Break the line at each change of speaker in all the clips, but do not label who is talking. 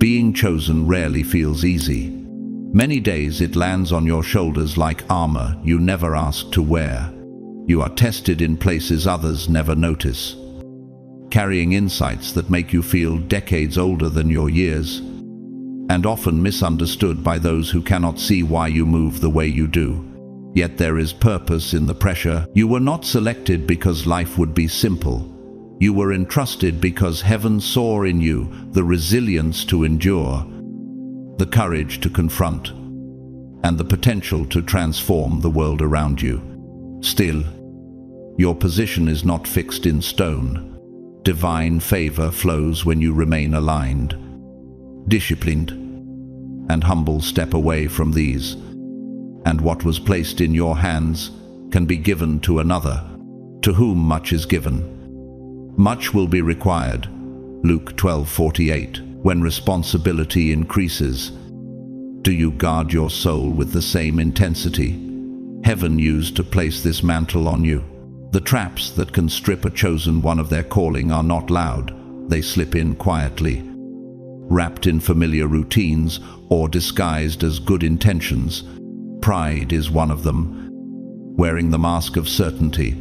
Being chosen rarely feels easy. Many days it lands on your shoulders like armor you never asked to wear. You are tested in places others never notice, carrying insights that make you feel decades older than your years, and often misunderstood by those who cannot see why you move the way you do. Yet there is purpose in the pressure. You were not selected because life would be simple. You were entrusted because heaven saw in you the resilience to endure, the courage to confront, and the potential to transform the world around you. Still, your position is not fixed in stone. Divine favor flows when you remain aligned, disciplined, and humble. Step away from these, and what was placed in your hands can be given to another. To whom much is given, much will be required. Luke 12:48. When responsibility increases, do you guard your soul with the same intensity heaven used to place this mantle on you? The traps that can strip a chosen one of their calling are not loud. They slip in quietly, wrapped in familiar routines or disguised as good intentions. Pride is one of them. Wearing the mask of certainty,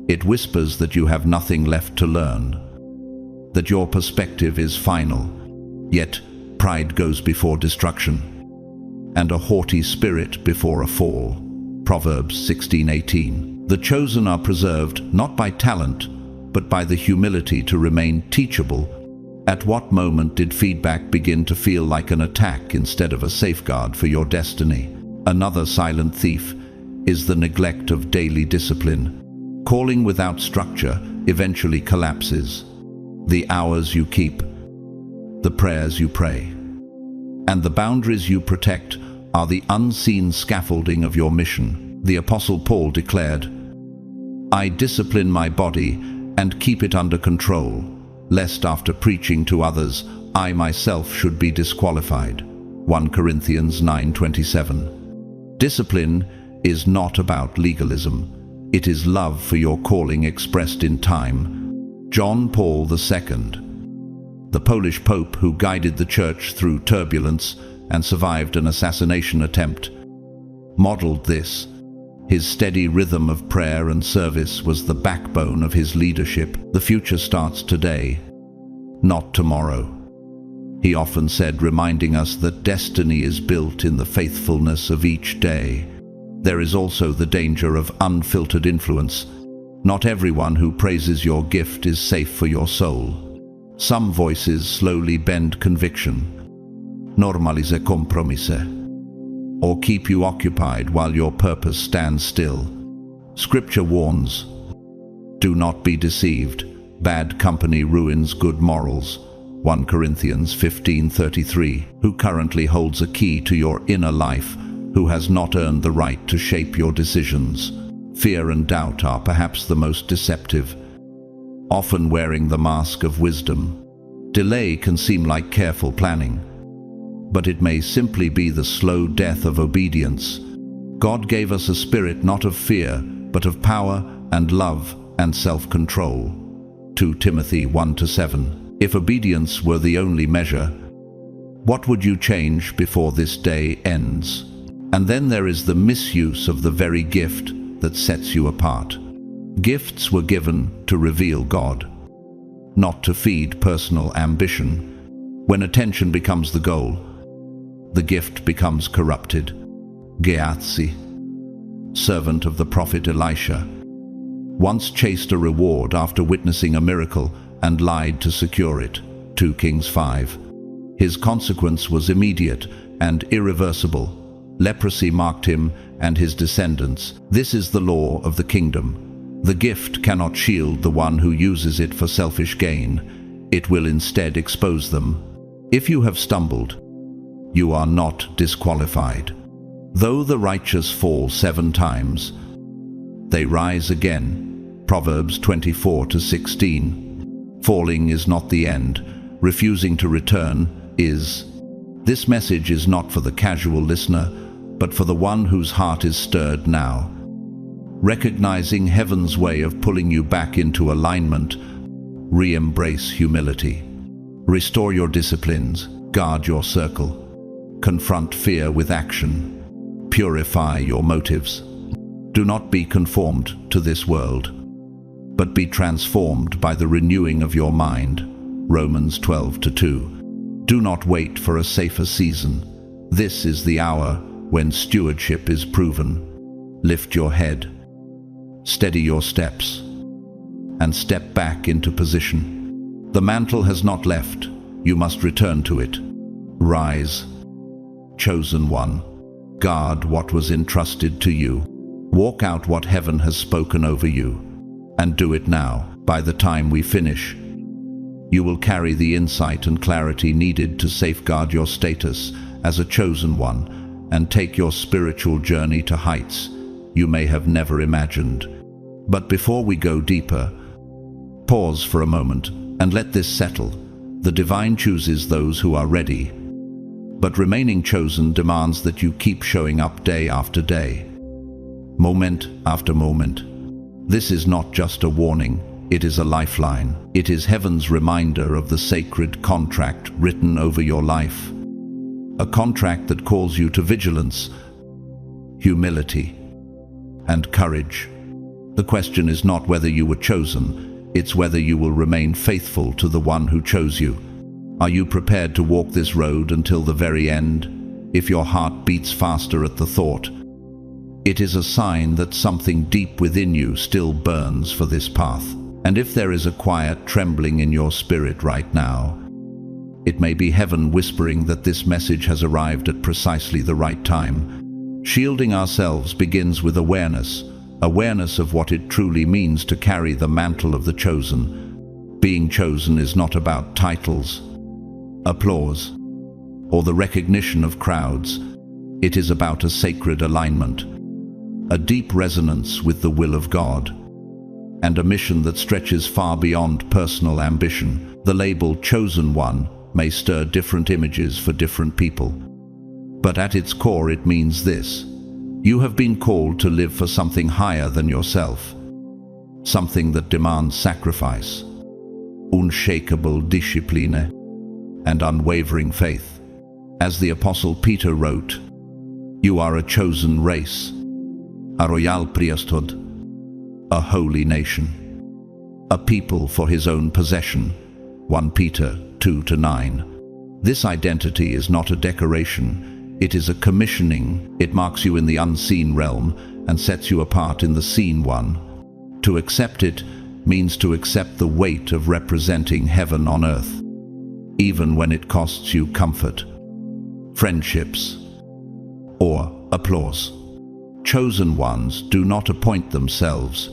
it whispers that you have nothing left to learn, that your perspective is final. Yet pride goes before destruction, and a haughty spirit before a fall. Proverbs 16:18. The chosen are preserved not by talent, but by the humility to remain teachable. At what moment did feedback begin to feel like an attack instead of a safeguard for your destiny? Another silent thief is the neglect of daily discipline. Calling without structure eventually collapses. The hours you keep, the prayers you pray, and the boundaries you protect are the unseen scaffolding of your mission. The Apostle Paul declared, "I discipline my body and keep it under control, lest after preaching to others, I myself should be disqualified." 1 Corinthians 9:27. Discipline is not about legalism. It is love for your calling expressed in time. John Paul II, the Polish Pope who guided the Church through turbulence and survived an assassination attempt, modeled this. His steady rhythm of prayer and service was the backbone of his leadership. The future starts today, not tomorrow, he often said, reminding us that destiny is built in the faithfulness of each day. There is also the danger of unfiltered influence. Not everyone who praises your gift is safe for your soul. Some voices slowly bend conviction, normalize compromise, or keep you occupied while your purpose stands still. Scripture warns, do not be deceived. Bad company ruins good morals. 1 Corinthians 15:33. Who currently holds a key to your inner life, who has not earned the right to shape your decisions? Fear and doubt are perhaps the most deceptive, often wearing the mask of wisdom. Delay can seem like careful planning, but it may simply be the slow death of obedience. God gave us a spirit not of fear, but of power and love and self-control. 2 Timothy 1-7. If obedience were the only measure, what would you change before this day ends? And then there is the misuse of the very gift that sets you apart. Gifts were given to reveal God, not to feed personal ambition. When attention becomes the goal, the gift becomes corrupted. Gehazi, servant of the prophet Elisha, once chased a reward after witnessing a miracle and lied to secure it. 2 Kings 5. His consequence was immediate and irreversible. Leprosy marked him and his descendants. This is the law of the kingdom. The gift cannot shield the one who uses it for selfish gain. It will instead expose them. If you have stumbled, you are not disqualified. Though the righteous fall 7 times, they rise again. Proverbs 24-16. Falling is not the end. Refusing to return is. This message is not for the casual listener, but for the one whose heart is stirred now. Recognizing heaven's way of pulling you back into alignment, re-embrace humility. Restore your disciplines, Guard your circle. Confront fear with action. Purify your motives. Do not be conformed to this world, but be transformed by the renewing of your mind. Romans 12:2. Do not wait for a safer season. This is the hour when stewardship is proven. Lift your head, steady your steps, and step back into position. The mantle has not left. You must return to it. Rise, chosen one. Guard what was entrusted to you. Walk out what heaven has spoken over you, and do it now. By the time we finish, you will carry the insight and clarity needed to safeguard your status as a chosen one and take your spiritual journey to heights you may have never imagined. But before we go deeper, pause for a moment and let this settle. The divine chooses those who are ready, but remaining chosen demands that you keep showing up day after day, moment after moment. This is not just a warning, it is a lifeline. It is heaven's reminder of the sacred contract written over your life. A contract that calls you to vigilance, humility, and courage. The question is not whether you were chosen, it's whether you will remain faithful to the one who chose you. Are you prepared to walk this road until the very end? If your heart beats faster at the thought, it is a sign that something deep within you still burns for this path. And if there is a quiet trembling in your spirit right now, it may be heaven whispering that this message has arrived at precisely the right time. Shielding ourselves begins with awareness of what it truly means to carry the mantle of the chosen. Being chosen is not about titles, applause, or the recognition of crowds. It is about a sacred alignment, a deep resonance with the will of God, and a mission that stretches far beyond personal ambition. The label chosen one may stir different images for different people, but at its core it means this: you have been called to live for something higher than yourself, something that demands sacrifice, unshakable discipline, and unwavering faith. As the Apostle Peter wrote, "You are a chosen race, a royal priesthood, a holy nation, a people for his own possession." 1 Peter 2-9. This identity is not a decoration, it is a commissioning. It marks you in the unseen realm and sets you apart in the seen one. To accept it means to accept the weight of representing heaven on earth, even when it costs you comfort, friendships, or applause. Chosen ones do not appoint themselves.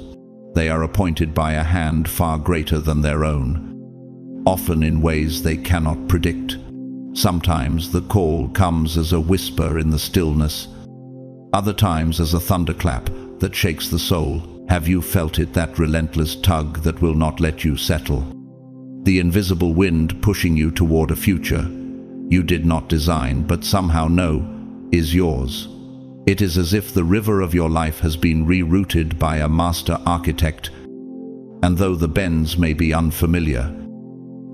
They are appointed by a hand far greater than their own, often in ways they cannot predict. Sometimes the call comes as a whisper in the stillness, other times as a thunderclap that shakes the soul. Have you felt it, that relentless tug that will not let you settle? The invisible wind pushing you toward a future you did not design, but somehow know is yours. It is as if the river of your life has been rerouted by a master architect, and though the bends may be unfamiliar,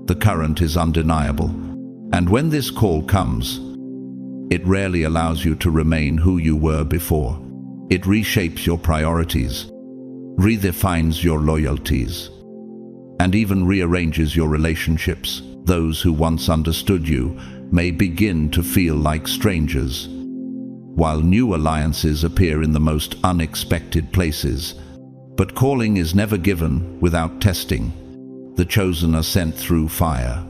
the current is undeniable. And when this call comes, it rarely allows you to remain who you were before. It reshapes your priorities, redefines your loyalties, and even rearranges your relationships. Those who once understood you may begin to feel like strangers, while new alliances appear in the most unexpected places. But calling is never given without testing. The chosen are sent through fire,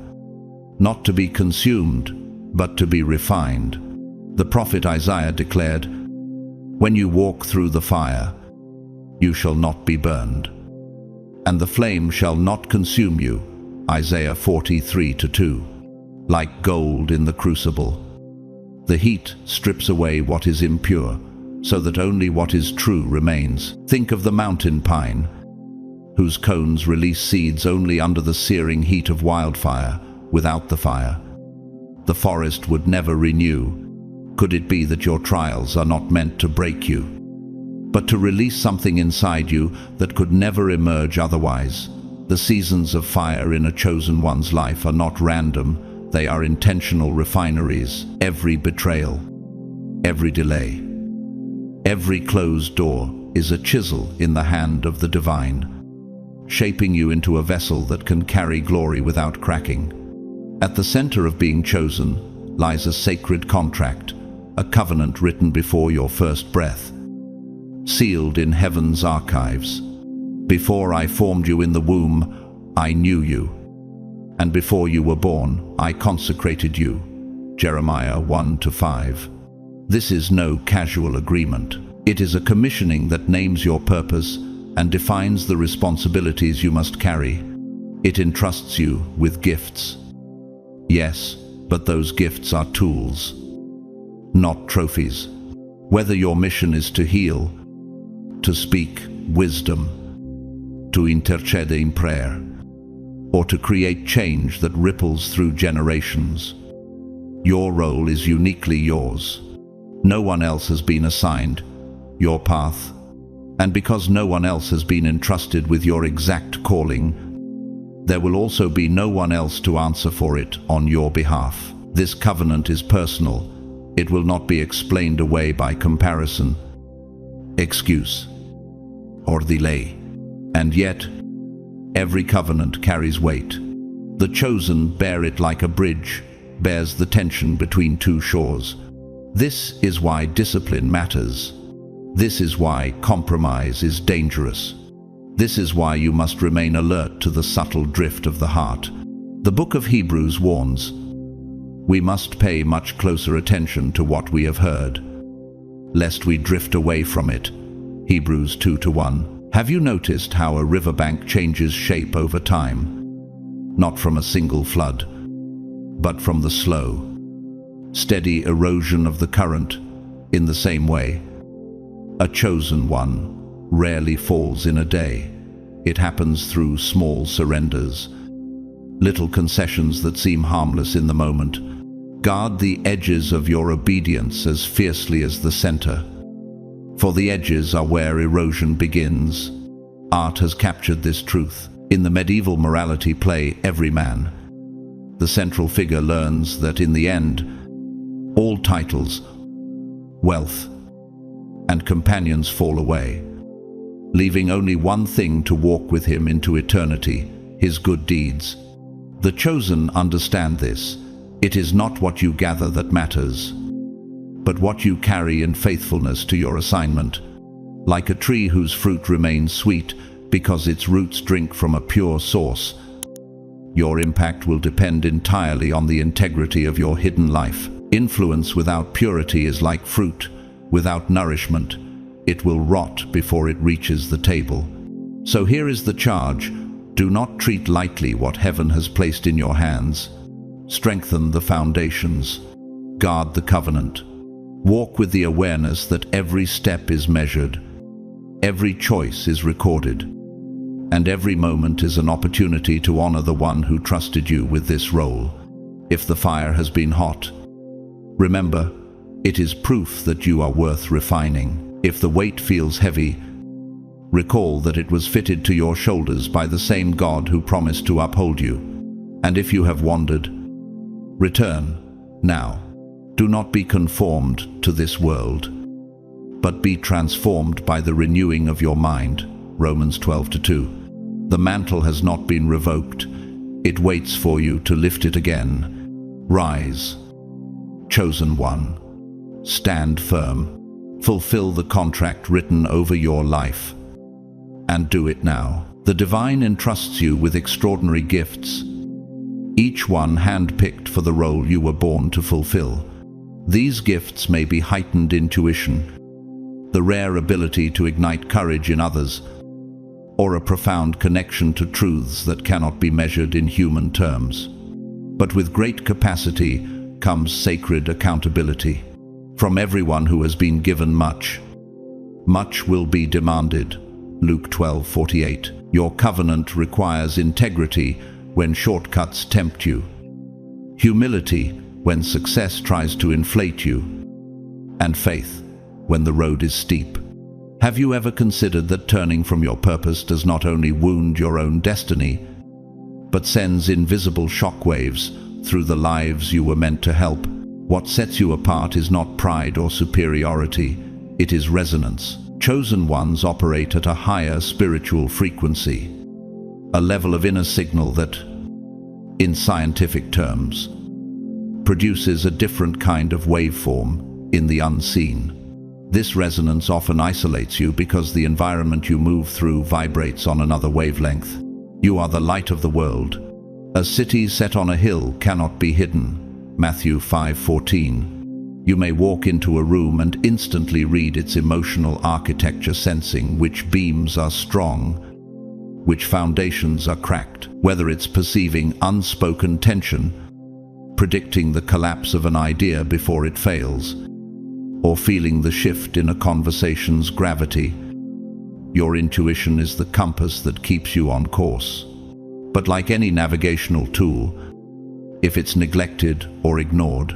not to be consumed, but to be refined. The prophet Isaiah declared, "When you walk through the fire, you shall not be burned, and the flame shall not consume you." Isaiah 43:2. Like gold in the crucible, the heat strips away what is impure, so that only what is true remains. Think of the mountain pine, whose cones release seeds only under the searing heat of wildfire. Without the fire, the forest would never renew. Could it be that your trials are not meant to break you, but to release something inside you that could never emerge otherwise? The seasons of fire in a chosen one's life are not random, They are intentional refineries. Every betrayal, every delay, every closed door is a chisel in the hand of the divine, shaping you into a vessel that can carry glory without cracking. At the center of being chosen lies a sacred contract, a covenant written before your first breath, sealed in heaven's archives. Before I formed you in the womb, I knew you, and before you were born, I consecrated you. Jeremiah 1-5. This is no casual agreement. It is a commissioning that names your purpose and defines the responsibilities you must carry. It entrusts you with gifts. Yes, but those gifts are tools, not trophies. Whether your mission is to heal, to speak wisdom, to intercede in prayer, or to create change that ripples through generations, your role is uniquely yours. No one else has been assigned your path, and because no one else has been entrusted with your exact calling, there will also be no one else to answer for it on your behalf. This covenant is personal. It will not be explained away by comparison, excuse, or delay. And yet, every covenant carries weight. The chosen bear it like a bridge bears the tension between two shores. This is why discipline matters. This is why compromise is dangerous. This is why you must remain alert to the subtle drift of the heart. The book of Hebrews warns, we must pay much closer attention to what we have heard, lest we drift away from it. Hebrews 2-1. Have you noticed how a riverbank changes shape over time? Not from a single flood, but from the slow, steady erosion of the current. In the same way, a chosen one rarely falls in a day. It happens through small surrenders, little concessions that seem harmless in the moment. Guard the edges of your obedience as fiercely as the center, for the edges are where erosion begins. Art has captured this truth. In the medieval morality play Every Man, the central figure learns that in the end, all titles, wealth, and companions fall away, leaving only one thing to walk with him into eternity, his good deeds. The chosen understand this. It is not what you gather that matters, but what you carry in faithfulness to your assignment. Like a tree whose fruit remains sweet because its roots drink from a pure source, your impact will depend entirely on the integrity of your hidden life. Influence without purity is like fruit without nourishment. It will rot before it reaches the table. So here is the charge. Do not treat lightly what heaven has placed in your hands. Strengthen the foundations. Guard the covenant. Walk with the awareness that every step is measured, every choice is recorded, and every moment is an opportunity to honor the one who trusted you with this role. If the fire has been hot, remember, it is proof that you are worth refining. If the weight feels heavy, recall that it was fitted to your shoulders by the same God who promised to uphold you. And if you have wandered, return now. Do not be conformed to this world, but be transformed by the renewing of your mind. Romans 12:2. The mantle has not been revoked. It waits for you to lift it again. Rise, chosen one. Stand firm. Fulfill the contract written over your life. And do it now. The divine entrusts you with extraordinary gifts, each one hand-picked for the role you were born to fulfill. These gifts may be heightened intuition, the rare ability to ignite courage in others, or a profound connection to truths that cannot be measured in human terms. But with great capacity comes sacred accountability. From everyone who has been given much, much will be demanded. Luke 12:48. Your covenant requires integrity when shortcuts tempt you, humility when success tries to inflate you, and faith when the road is steep. Have you ever considered that turning from your purpose does not only wound your own destiny, but sends invisible shockwaves through the lives you were meant to help. What sets you apart is not pride or superiority, it is resonance. Chosen ones operate at a higher spiritual frequency, a level of inner signal that, in scientific terms, produces a different kind of waveform in the unseen. This resonance often isolates you because the environment you move through vibrates on another wavelength. You are the light of the world. A city set on a hill cannot be hidden. Matthew 5:14. You may walk into a room and instantly read its emotional architecture, sensing which beams are strong, which foundations are cracked, whether it's perceiving unspoken tension, predicting the collapse of an idea before it fails, or feeling the shift in a conversation's gravity. Your intuition is the compass that keeps you on course. But like any navigational tool, if it's neglected or ignored,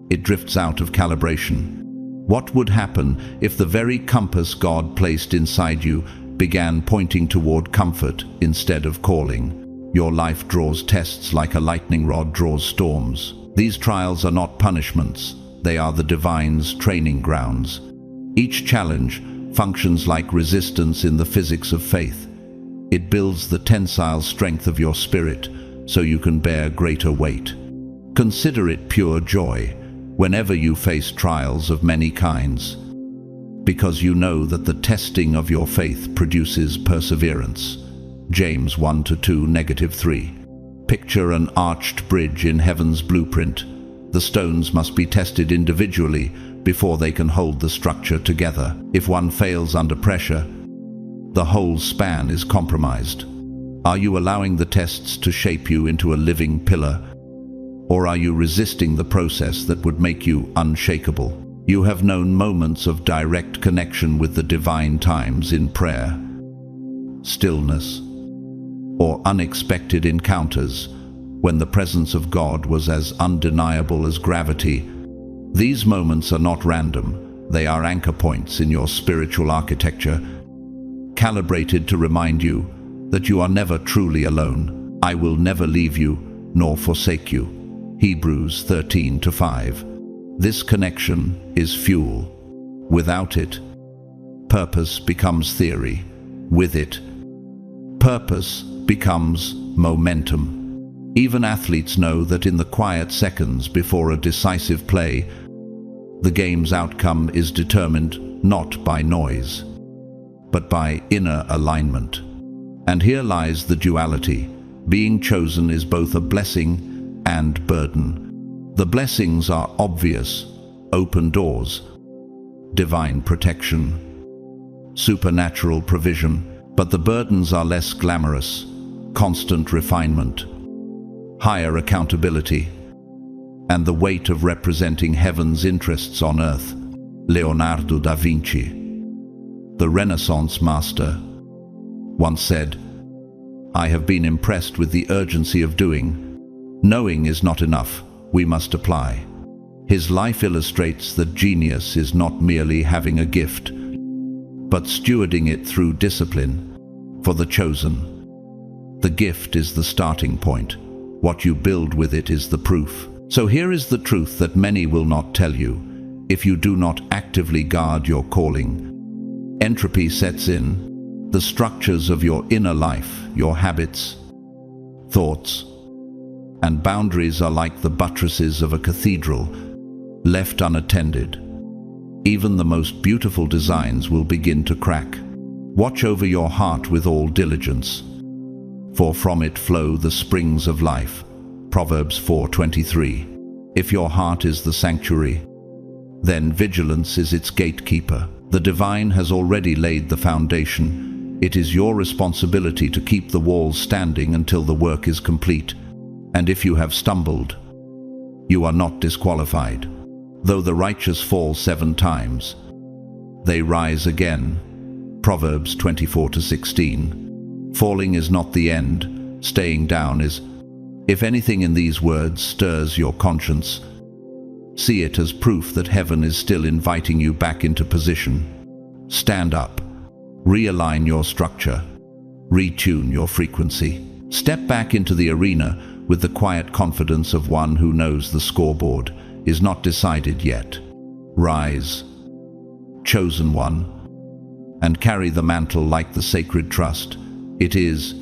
it drifts out of calibration. What would happen if the very compass God placed inside you began pointing toward comfort instead of calling? Your life draws tests like a lightning rod draws storms. These trials are not punishments, they are the divine's training grounds. Each challenge functions like resistance in the physics of faith. It builds the tensile strength of your spirit so you can bear greater weight. Consider it pure joy whenever you face trials of many kinds, because you know that the testing of your faith produces perseverance. James 1:2-3. Picture an arched bridge in heaven's blueprint. The stones must be tested individually before they can hold the structure together. If one fails under pressure, the whole span is compromised. Are you allowing the tests to shape you into a living pillar? Or are you resisting the process that would make you unshakable? You have known moments of direct connection with the divine times in prayer, stillness, or unexpected encounters when the presence of God was as undeniable as gravity. These moments are not random. They are anchor points in your spiritual architecture, calibrated to remind you that you are never truly alone. I will never leave you nor forsake you. Hebrews 13:5. This connection is fuel. Without it, purpose becomes theory. With it, purpose becomes momentum. Even athletes know that in the quiet seconds before a decisive play, the game's outcome is determined not by noise, but by inner alignment. And here lies the duality. Being chosen is both a blessing and burden. The blessings are obvious: open doors, divine protection, supernatural provision. But the burdens are less glamorous: constant refinement, higher accountability, and the weight of representing heaven's interests on earth. Leonardo da Vinci, the Renaissance master, once said, "I have been impressed with the urgency of doing. Knowing is not enough, we must apply." His life illustrates that genius is not merely having a gift, but stewarding it through discipline. For the chosen, the gift is the starting point. What you build with it is the proof. So here is the truth that many will not tell you. If you do not actively guard your calling, entropy sets in. The structures of your inner life, your habits, thoughts, and boundaries are like the buttresses of a cathedral. Left unattended, even the most beautiful designs will begin to crack. Watch over your heart with all diligence, for from it flow the springs of life. Proverbs 4:23. If your heart is the sanctuary, then vigilance is its gatekeeper. The divine has already laid the foundation. It is your responsibility to keep the walls standing until the work is complete. And if you have stumbled, you are not disqualified. Though the righteous fall 7 times, they rise again. Proverbs 24:16. Falling is not the end, staying down is. If anything in these words stirs your conscience, see it as proof that heaven is still inviting you back into position. Stand up, realign your structure, retune your frequency. Step back into the arena with the quiet confidence of one who knows the scoreboard is not decided yet. Rise, chosen one, and carry the mantle like the sacred trust. It is.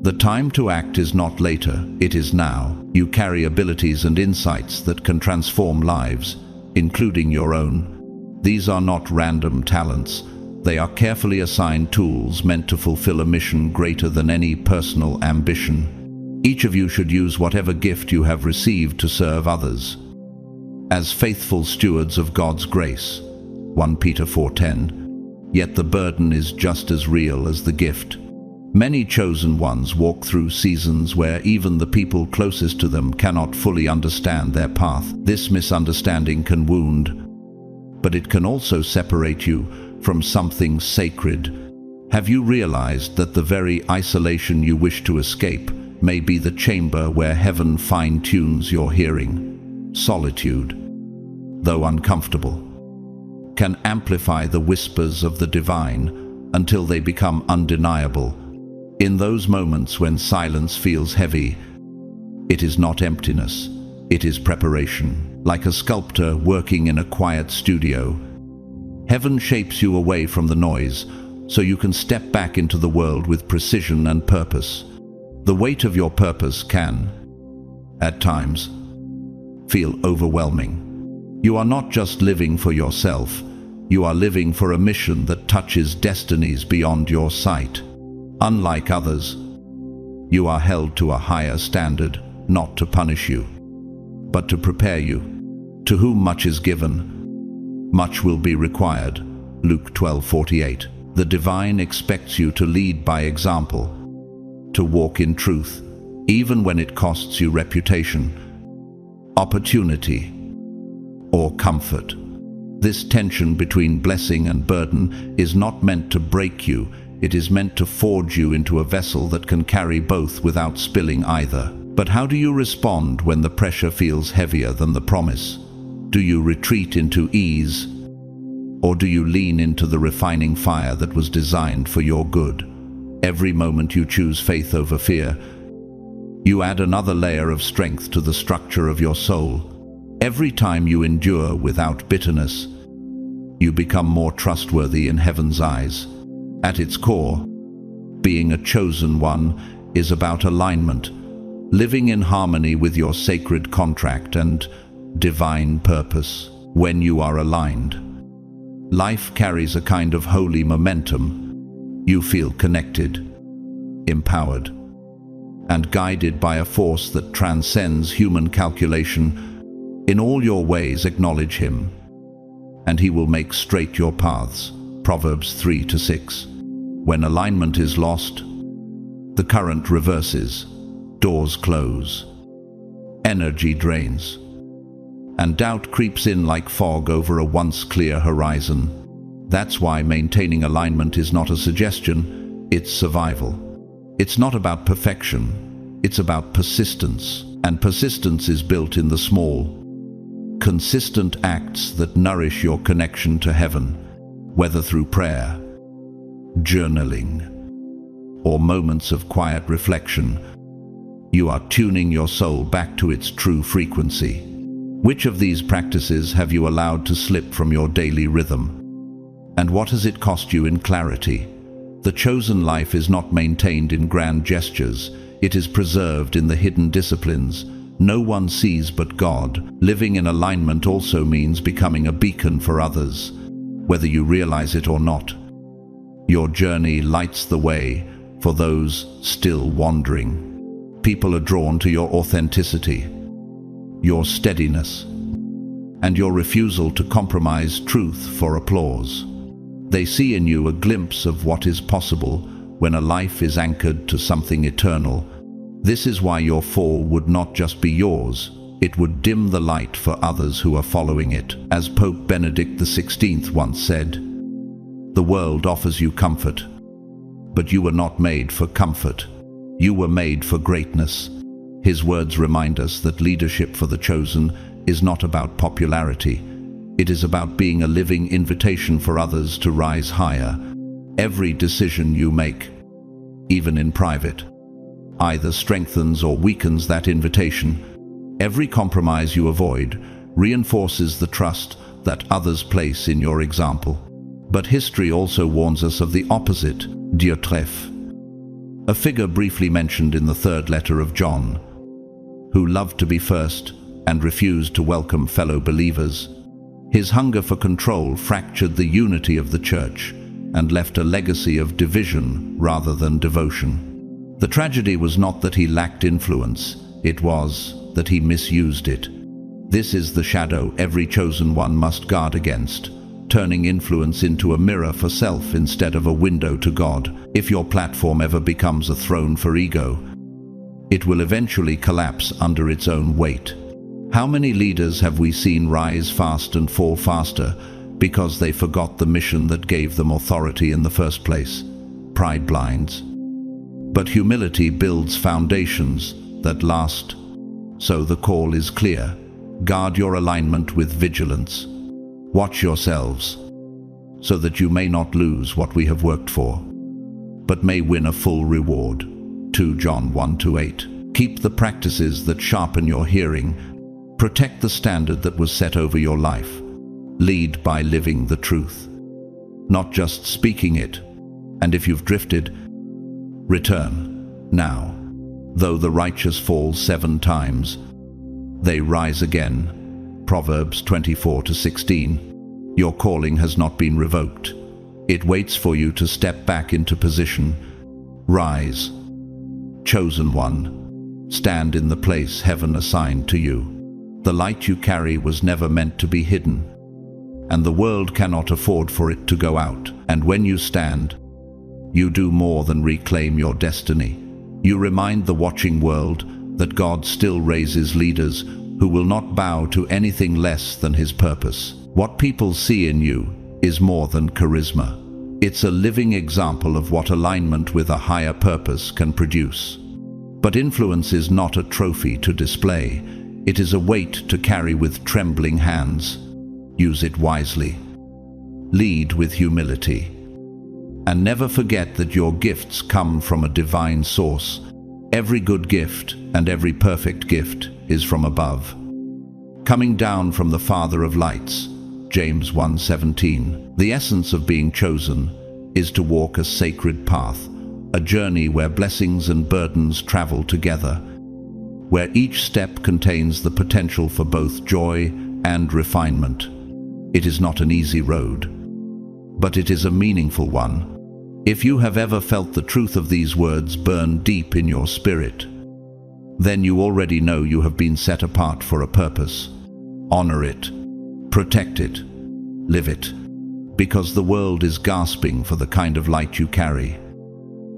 The time to act is not later, it is now. You carry abilities and insights that can transform lives, including your own. These are not random talents. They are carefully assigned tools meant to fulfill a mission greater than any personal ambition. Each of you should use whatever gift you have received to serve others. As faithful stewards of God's grace, 1 Peter 4:10, yet the burden is just as real as the gift. Many chosen ones walk through seasons where even the people closest to them cannot fully understand their path. This misunderstanding can wound, but it can also separate you from something sacred. Have you realized that the very isolation you wish to escape may be the chamber where heaven fine-tunes your hearing? Solitude, though uncomfortable, can amplify the whispers of the divine until they become undeniable. In those moments when silence feels heavy, it is not emptiness, it is preparation. Like a sculptor working in a quiet studio, heaven shapes you away from the noise so you can step back into the world with precision and purpose. The weight of your purpose can, at times, feel overwhelming. You are not just living for yourself, you are living for a mission that touches destinies beyond your sight. Unlike others, you are held to a higher standard, not to punish you, but to prepare you. To whom much is given, much will be required. Luke 12:48. The divine expects you to lead by example, to walk in truth, even when it costs you reputation, opportunity, or comfort. This tension between blessing and burden is not meant to break you. It is meant to forge you into a vessel that can carry both without spilling either. But how do you respond when the pressure feels heavier than the promise? Do you retreat into ease, or do you lean into the refining fire that was designed for your good? Every moment you choose faith over fear, you add another layer of strength to the structure of your soul. Every time you endure without bitterness, you become more trustworthy in heaven's eyes. At its core, being a chosen one is about alignment, living in harmony with your sacred contract and divine purpose. When you are aligned, life carries a kind of holy momentum. You feel connected, empowered, and guided by a force that transcends human calculation. In all your ways acknowledge Him, and He will make straight your paths. Proverbs 3:6. When alignment is lost, the current reverses, doors close, energy drains, and doubt creeps in like fog over a once clear horizon. That's why maintaining alignment is not a suggestion, it's survival. It's not about perfection, it's about persistence. And persistence is built in the small, consistent acts that nourish your connection to heaven, whether through prayer, journaling, or moments of quiet reflection. You are tuning your soul back to its true frequency. Which of these practices have you allowed to slip from your daily rhythm? And what has it cost you in clarity? The chosen life is not maintained in grand gestures, it is preserved in the hidden disciplines no one sees but God. Living in alignment also means becoming a beacon for others, whether you realize it or not. Your journey lights the way for those still wandering. People are drawn to your authenticity, your steadiness, and your refusal to compromise truth for applause. They see in you a glimpse of what is possible when a life is anchored to something eternal. This is why your fall would not just be yours, it would dim the light for others who are following it. As Pope Benedict XVI once said, "The world offers you comfort, but you were not made for comfort. You were made for greatness." His words remind us that leadership for the chosen is not about popularity. It is about being a living invitation for others to rise higher. Every decision you make, even in private, either strengthens or weakens that invitation. Every compromise you avoid reinforces the trust that others place in your example. But history also warns us of the opposite, Diotrephe, a figure briefly mentioned in the third letter of John, who loved to be first and refused to welcome fellow believers. His hunger for control fractured the unity of the church and left a legacy of division rather than devotion. The tragedy was not that he lacked influence, it was that he misused it. This is the shadow every chosen one must guard against, turning influence into a mirror for self instead of a window to God. If your platform ever becomes a throne for ego, it will eventually collapse under its own weight. How many leaders have we seen rise fast and fall faster because they forgot the mission that gave them authority in the first place? Pride blinds. But humility builds foundations that last. So the call is clear. Guard your alignment with vigilance. Watch yourselves, so that you may not lose what we have worked for, but may win a full reward. 2 John 1-8. Keep the practices that sharpen your hearing. Protect the standard that was set over your life. Lead by living the truth, not just speaking it. And if you've drifted, return now. Though the righteous fall 7 times, they rise again. Proverbs 24-16. Your calling has not been revoked. It waits for you to step back into position. Rise, chosen one. Stand in the place heaven assigned to you. The light you carry was never meant to be hidden, and the world cannot afford for it to go out. And when you stand, you do more than reclaim your destiny. You remind the watching world that God still raises leaders who will not bow to anything less than his purpose. What people see in you is more than charisma. It's a living example of what alignment with a higher purpose can produce. But influence is not a trophy to display. It is a weight to carry with trembling hands. Use it wisely. Lead with humility. And never forget that your gifts come from a divine source. Every good gift and every perfect gift is from above, coming down from the Father of lights. James 1:17. The essence of being chosen is to walk a sacred path, a journey where blessings and burdens travel together, where each step contains the potential for both joy and refinement. It is not an easy road, but it is a meaningful one. If you have ever felt the truth of these words burn deep in your spirit, then you already know you have been set apart for a purpose. Honor it, protect it, live it, because the world is gasping for the kind of light you carry,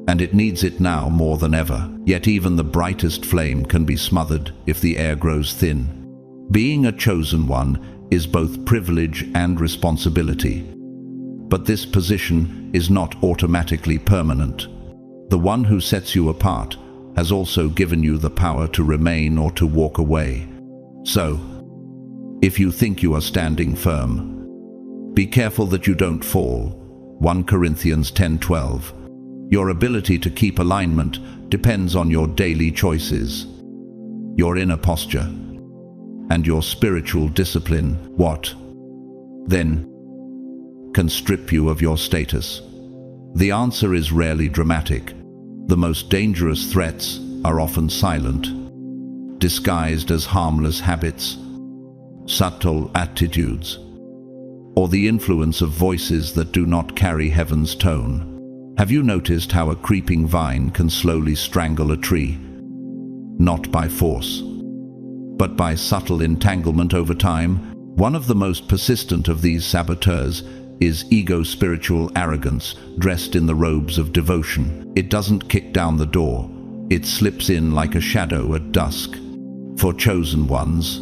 and it needs it now more than ever. Yet even the brightest flame can be smothered if the air grows thin. Being a chosen one is both privilege and responsibility. But this position is not automatically permanent. The one who sets you apart has also given you the power to remain or to walk away. So, if you think you are standing firm, be careful that you don't fall. 1 Corinthians 10:12. Your ability to keep alignment depends on your daily choices, your inner posture, and your spiritual discipline. What, then, can strip you of your status? The answer is rarely dramatic. The most dangerous threats are often silent, disguised as harmless habits, subtle attitudes, or the influence of voices that do not carry heaven's tone. Have you noticed how a creeping vine can slowly strangle a tree? Not by force, but by subtle entanglement over time. One of the most persistent of these saboteurs is ego-spiritual arrogance dressed in the robes of devotion. It doesn't kick down the door. It slips in like a shadow at dusk. For chosen ones,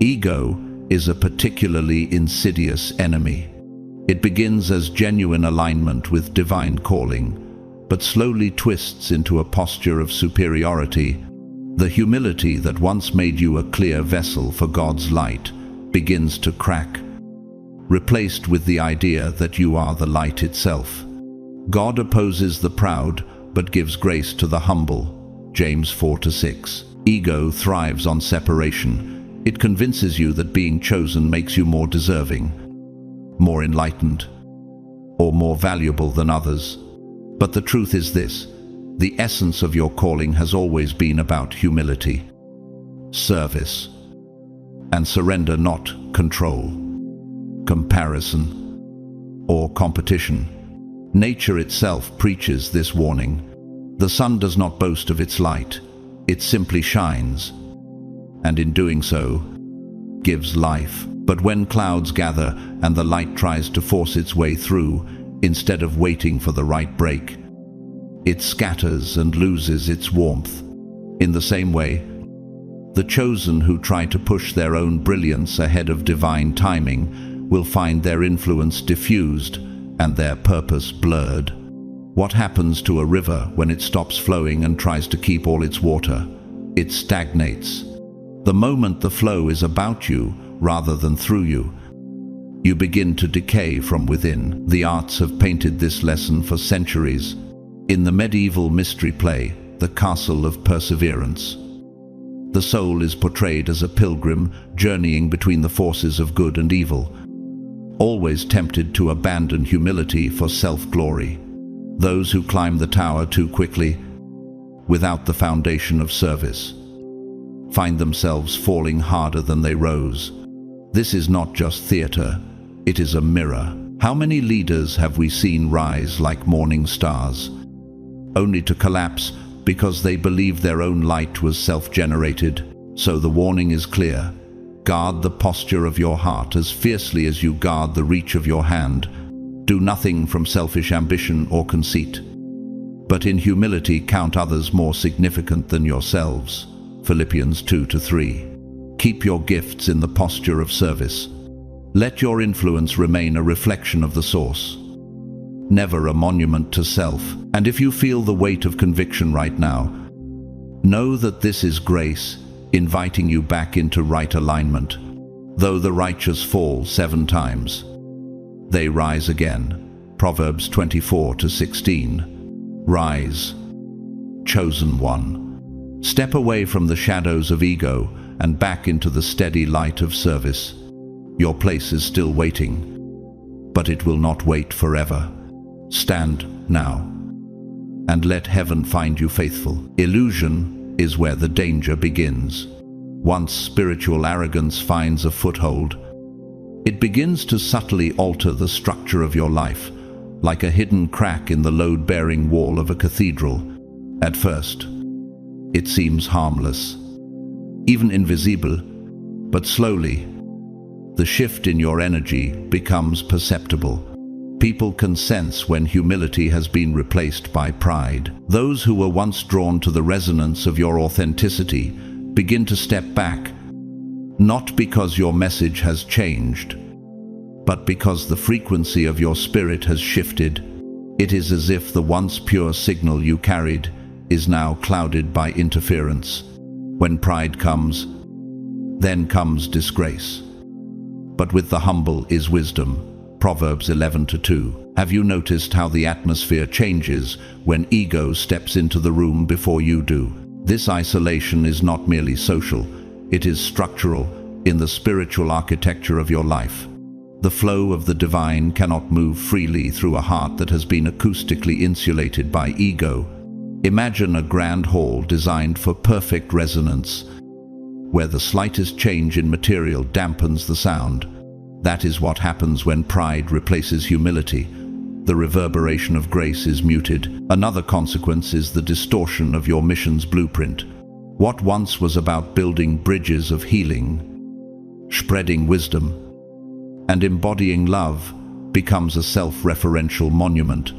ego is a particularly insidious enemy. It begins as genuine alignment with divine calling, but slowly twists into a posture of superiority. The humility that once made you a clear vessel for God's light begins to crack, replaced with the idea that you are the light itself. God opposes the proud, but gives grace to the humble. James 4-6. Ego thrives on separation. It convinces you that being chosen makes you more deserving, more enlightened, or more valuable than others. But the truth is this: the essence of your calling has always been about humility, service, and surrender, not control, comparison, or competition. Nature itself preaches this warning. The sun does not boast of its light. It simply shines, and in doing so, gives life. But when clouds gather and the light tries to force its way through, instead of waiting for the right break, it scatters and loses its warmth. In the same way, the chosen who try to push their own brilliance ahead of divine timing will find their influence diffused and their purpose blurred. What happens to a river when it stops flowing and tries to keep all its water? It stagnates. The moment the flow is about you rather than through you, you begin to decay from within. The arts have painted this lesson for centuries. In the medieval mystery play, The Castle of Perseverance, the soul is portrayed as a pilgrim journeying between the forces of good and evil, always tempted to abandon humility for self-glory. Those who climb the tower too quickly, without the foundation of service, find themselves falling harder than they rose. This is not just theater, it is a mirror. How many leaders have we seen rise like morning stars, only to collapse because they believed their own light was self-generated? So the warning is clear. Guard the posture of your heart as fiercely as you guard the reach of your hand. Do nothing from selfish ambition or conceit, but in humility count others more significant than yourselves. Philippians 2-3. Keep your gifts in the posture of service. Let your influence remain a reflection of the source, never a monument to self. And if you feel the weight of conviction right now, know that this is grace inviting you back into right alignment. Though the righteous fall 7 times, they rise again. Proverbs 24-16. Rise, chosen one. Step away from the shadows of ego and back into the steady light of service. Your place is still waiting, but it will not wait forever. Stand now, and let heaven find you faithful. Illusion is where the danger begins. Once spiritual arrogance finds a foothold, it begins to subtly alter the structure of your life, like a hidden crack in the load-bearing wall of a cathedral. At first, it seems harmless, even invisible, but slowly, the shift in your energy becomes perceptible. People can sense when humility has been replaced by pride. Those who were once drawn to the resonance of your authenticity begin to step back, not because your message has changed, but because the frequency of your spirit has shifted. It is as if the once pure signal you carried is now clouded by interference. When pride comes, then comes disgrace. But with the humble is wisdom. Proverbs 11-2. Have you noticed how the atmosphere changes when ego steps into the room before you do? This isolation is not merely social, it is structural in the spiritual architecture of your life. The flow of the divine cannot move freely through a heart that has been acoustically insulated by ego. Imagine a grand hall designed for perfect resonance, where the slightest change in material dampens the sound. That is what happens when pride replaces humility. The reverberation of grace is muted. Another consequence is the distortion of your mission's blueprint. What once was about building bridges of healing, spreading wisdom, and embodying love becomes a self-referential monument,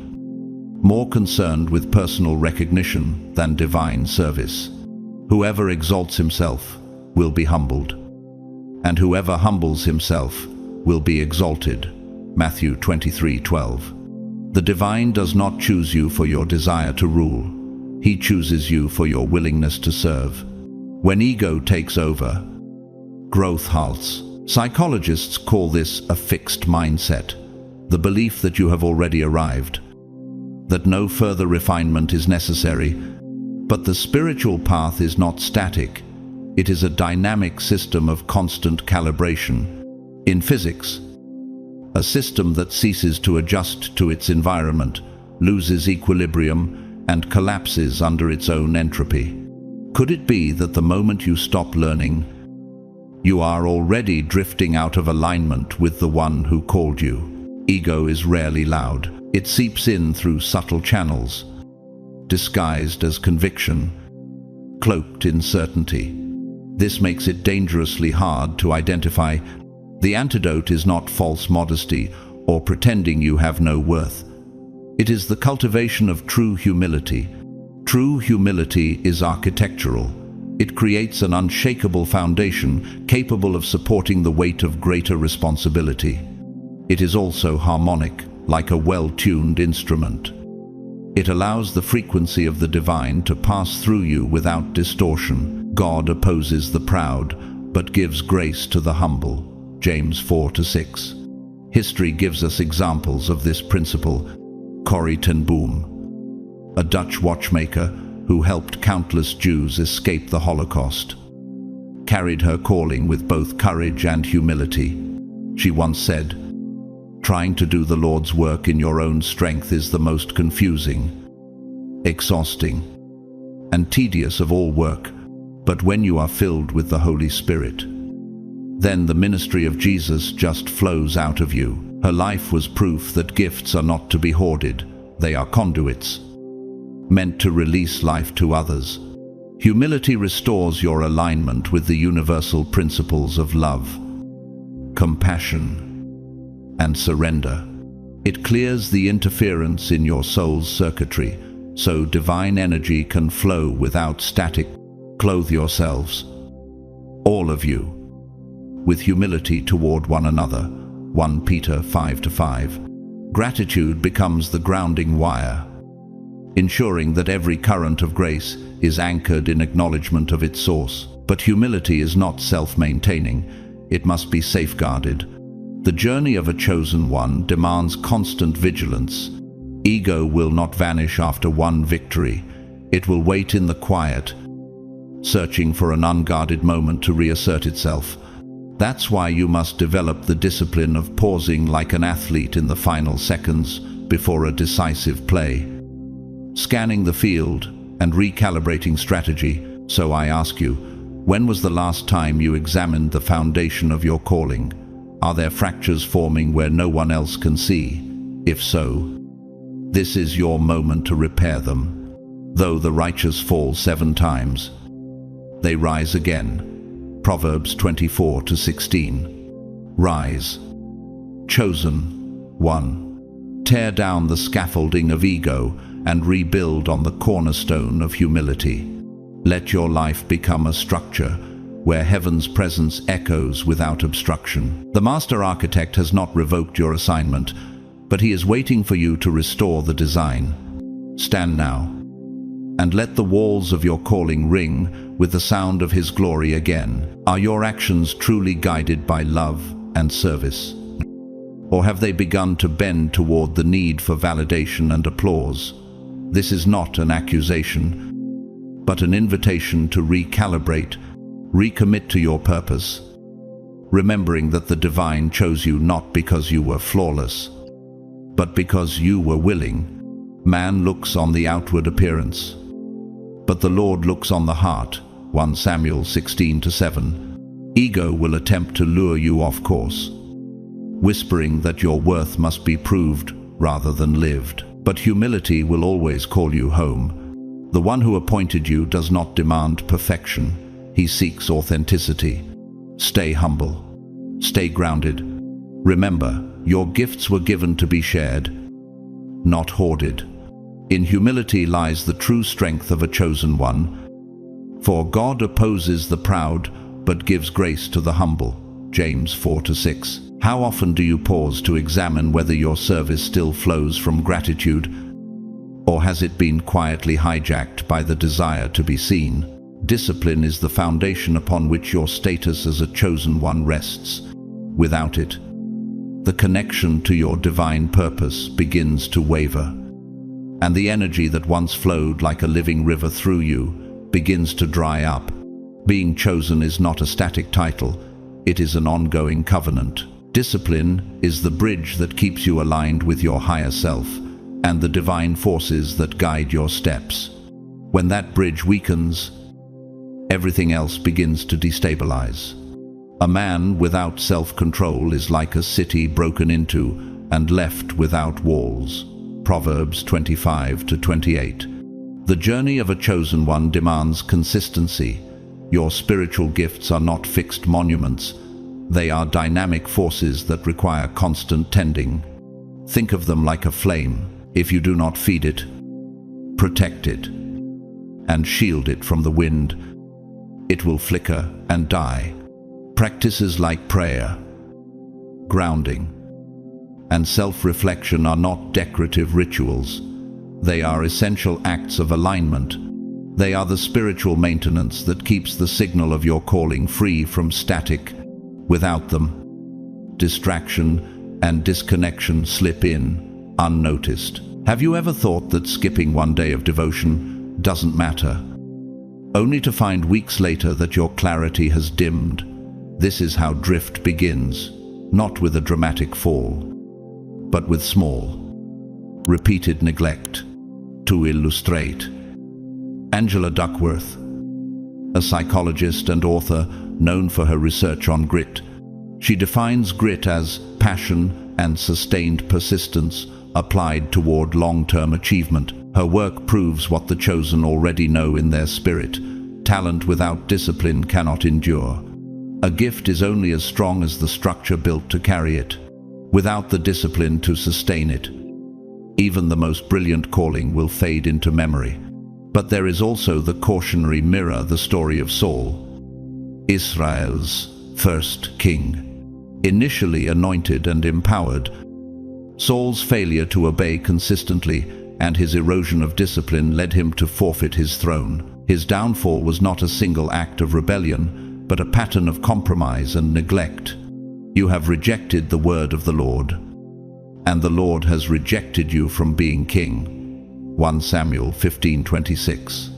more concerned with personal recognition than divine service. Whoever exalts himself will be humbled, and whoever humbles himself will be exalted. Matthew 23:12. The divine does not choose you for your desire to rule. He chooses you for your willingness to serve. When ego takes over, growth halts. Psychologists call this a fixed mindset, the belief that you have already arrived, that no further refinement is necessary, But the spiritual path is not static. It is a dynamic system of constant calibration. In physics, a system that ceases to adjust to its environment loses equilibrium and collapses under its own entropy. Could it be that the moment you stop learning, you are already drifting out of alignment with the one who called you? Ego is rarely loud. It seeps in through subtle channels, disguised as conviction, cloaked in certainty. This makes it dangerously hard to identify. The antidote is not false modesty or pretending you have no worth. It is the cultivation of true humility. True humility is architectural. It creates an unshakable foundation capable of supporting the weight of greater responsibility. It is also harmonic, like a well-tuned instrument. It allows the frequency of the divine to pass through you without distortion. God opposes the proud, but gives grace to the humble. James 4-6. History gives us examples of this principle. Corrie ten Boom, a Dutch watchmaker who helped countless Jews escape the Holocaust, carried her calling with both courage and humility. She once said, "Trying to do the Lord's work in your own strength is the most confusing, exhausting, and tedious of all work. But when you are filled with the Holy Spirit, then the ministry of Jesus just flows out of you." Her life was proof that gifts are not to be hoarded. They are conduits, meant to release life to others. Humility restores your alignment with the universal principles of love, compassion, and surrender. It clears the interference in your soul's circuitry, so divine energy can flow without static. Clothe yourselves, all of you, with humility toward one another. 1 Peter 5-5. Gratitude becomes the grounding wire, ensuring that every current of grace is anchored in acknowledgement of its source. But humility is not self-maintaining. It must be safeguarded. The journey of a chosen one demands constant vigilance. Ego will not vanish after one victory. It will wait in the quiet, searching for an unguarded moment to reassert itself. That's why you must develop the discipline of pausing like an athlete in the final seconds before a decisive play, scanning the field and recalibrating strategy. So I ask you, when was the last time you examined the foundation of your calling? Are there fractures forming where no one else can see? If so, this is your moment to repair them. Though the righteous fall 7 times, they rise again. Proverbs 24-16. Rise. Chosen one. Tear down the scaffolding of ego and rebuild on the cornerstone of humility. Let your life become a structure where heaven's presence echoes without obstruction. The master architect has not revoked your assignment, but he is waiting for you to restore the design. Stand now, and let the walls of your calling ring with the sound of his glory again. Are your actions truly guided by love and service? Or have they begun to bend toward the need for validation and applause? This is not an accusation, but an invitation to recalibrate, recommit to your purpose, remembering that the divine chose you not because you were flawless, but because you were willing. Man looks on the outward appearance, but the Lord looks on the heart. 1 Samuel 16-7. Ego will attempt to lure you off course, whispering that your worth must be proved rather than lived. But humility will always call you home. The one who appointed you does not demand perfection. He seeks authenticity. Stay humble. Stay grounded. Remember, your gifts were given to be shared, not hoarded. In humility lies the true strength of a chosen one. For God opposes the proud, but gives grace to the humble. James 4-6. How often do you pause to examine whether your service still flows from gratitude, or has it been quietly hijacked by the desire to be seen? Discipline is the foundation upon which your status as a chosen one rests. Without it, the connection to your divine purpose begins to waver. and the energy that once flowed like a living river through you begins to dry up. Being chosen is not a static title, it is an ongoing covenant. Discipline is the bridge that keeps you aligned with your higher self and the divine forces that guide your steps. When that bridge weakens, everything else begins to destabilize. A man without self-control is like a city broken into and left without walls. Proverbs 25-28. The journey of a chosen one demands consistency. Your spiritual gifts are not fixed monuments. They are dynamic forces that require constant tending. Think of them like a flame. If you do not feed it, protect it, and shield it from the wind, it will flicker and die. Practices like prayer, grounding, and self-reflection are not decorative rituals. They are essential acts of alignment. They are the spiritual maintenance that keeps the signal of your calling free from static. Without them, distraction and disconnection slip in unnoticed. Have you ever thought that skipping one day of devotion doesn't matter, only to find weeks later that your clarity has dimmed? This is how drift begins, not with a dramatic fall, but with small, repeated neglect. To illustrate, Angela Duckworth, a psychologist and author known for her research on grit, she defines grit as passion and sustained persistence applied toward long-term achievement. Her work proves what the chosen already know in their spirit. Talent without discipline cannot endure. A gift is only as strong as the structure built to carry it, without the discipline to sustain it. Even the most brilliant calling will fade into memory. But there is also the cautionary mirror, the story of Saul, Israel's first king. Initially anointed and empowered, Saul's failure to obey consistently and his erosion of discipline led him to forfeit his throne. His downfall was not a single act of rebellion, but a pattern of compromise and neglect. You have rejected the word of the Lord, and the Lord has rejected you from being king. 1 Samuel 15:26.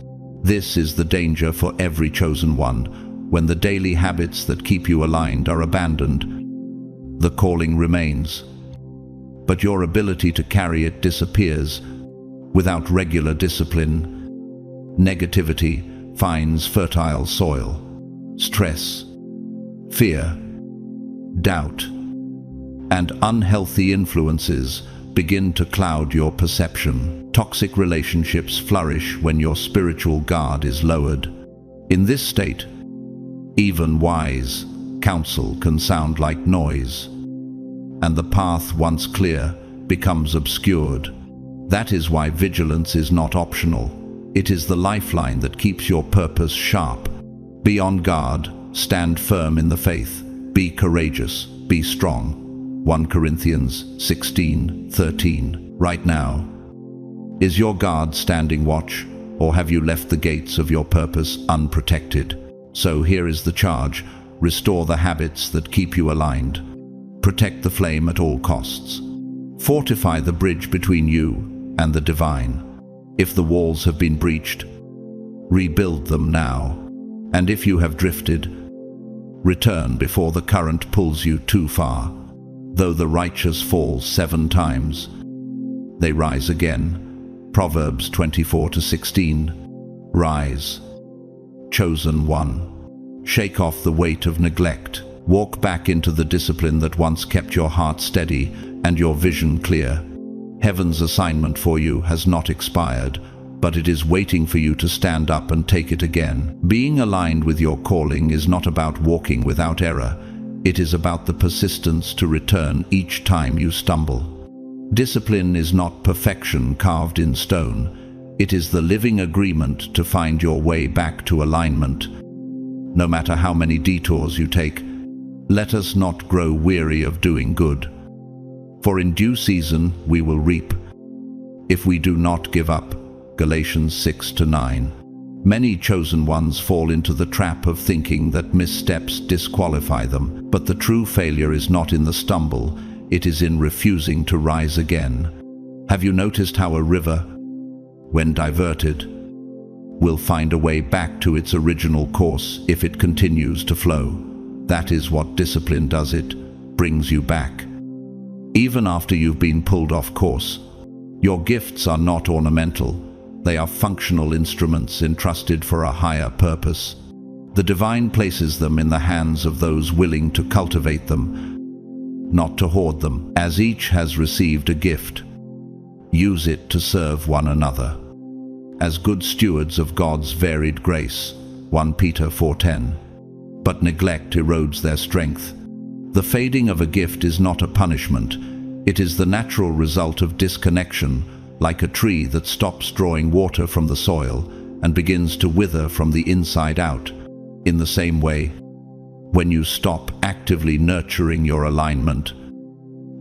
This is the danger for every chosen one. When the daily habits that keep you aligned are abandoned, the calling remains, but your ability to carry it disappears. Without regular discipline, negativity finds fertile soil. Stress, fear, doubt, and unhealthy influences begin to cloud your perception. Toxic relationships flourish when your spiritual guard is lowered. In this state, even wise counsel can sound like noise, and the path once clear becomes obscured. That is why vigilance is not optional. It is the lifeline that keeps your purpose sharp. Be on guard, stand firm in the faith, be courageous, be strong. 1 Corinthians 16:13. Right now, is your guard standing watch, or have you left the gates of your purpose unprotected? So here is the charge: restore the habits that keep you aligned. Protect the flame at all costs. Fortify the bridge between you and the divine. If the walls have been breached, rebuild them now. And if you have drifted, return before the current pulls you too far. Though the righteous fall 7 times, they rise again. Proverbs 24:16. Rise, chosen one. Shake off the weight of neglect. Walk back into the discipline that once kept your heart steady and your vision clear. Heaven's assignment for you has not expired, but it is waiting for you to stand up and take it again. Being aligned with your calling is not about walking without error. It is about the persistence to return each time you stumble. Discipline is not perfection carved in stone. It is the living agreement to find your way back to alignment. No matter how many detours you take, let us not grow weary of doing good. For in due season we will reap, if we do not give up. Galatians 6-9. Many chosen ones fall into the trap of thinking that missteps disqualify them, but the true failure is not in the stumble, it is in refusing to rise again. Have you noticed how a river when diverted, will find a way back to its original course if it continues to flow. That is what discipline does. It brings you back. Even after you've been pulled off course, your gifts are not ornamental. They are functional instruments entrusted for a higher purpose. The divine places them in the hands of those willing to cultivate them, not to hoard them. As each has received a gift, use it to serve one another as good stewards of God's varied grace. 1 Peter 4:10. But neglect erodes their strength. The fading of a gift is not a punishment. It is the natural result of disconnection, like a tree that stops drawing water from the soil and begins to wither from the inside out. In the same way, when you stop actively nurturing your alignment,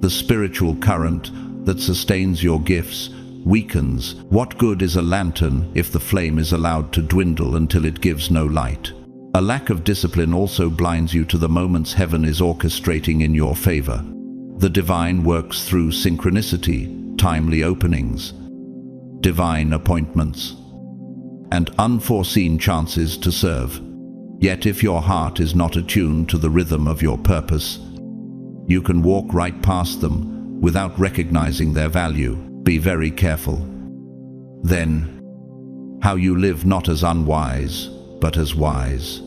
the spiritual current that sustains your gifts weakens. What good is a lantern if the flame is allowed to dwindle until it gives no light? A lack of discipline also blinds you to the moments heaven is orchestrating in your favor. The divine works through synchronicity, timely openings, divine appointments, and unforeseen chances to serve. Yet if your heart is not attuned to the rhythm of your purpose, you can walk right past them without recognizing their value. Be very careful. Then, how you live not as unwise, but as wise,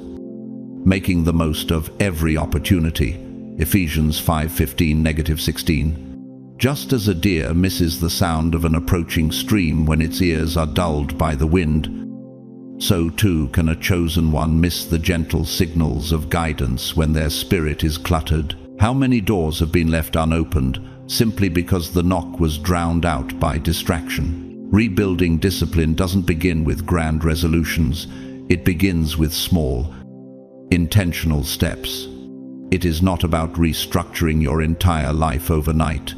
making the most of every opportunity. Ephesians 5:15-16. Just as a deer misses the sound of an approaching stream when its ears are dulled by the wind, so too can a chosen one miss the gentle signals of guidance when their spirit is cluttered. How many doors have been left unopened simply because the knock was drowned out by distraction? Rebuilding discipline doesn't begin with grand resolutions. It begins with small, intentional steps. It is not about restructuring your entire life overnight.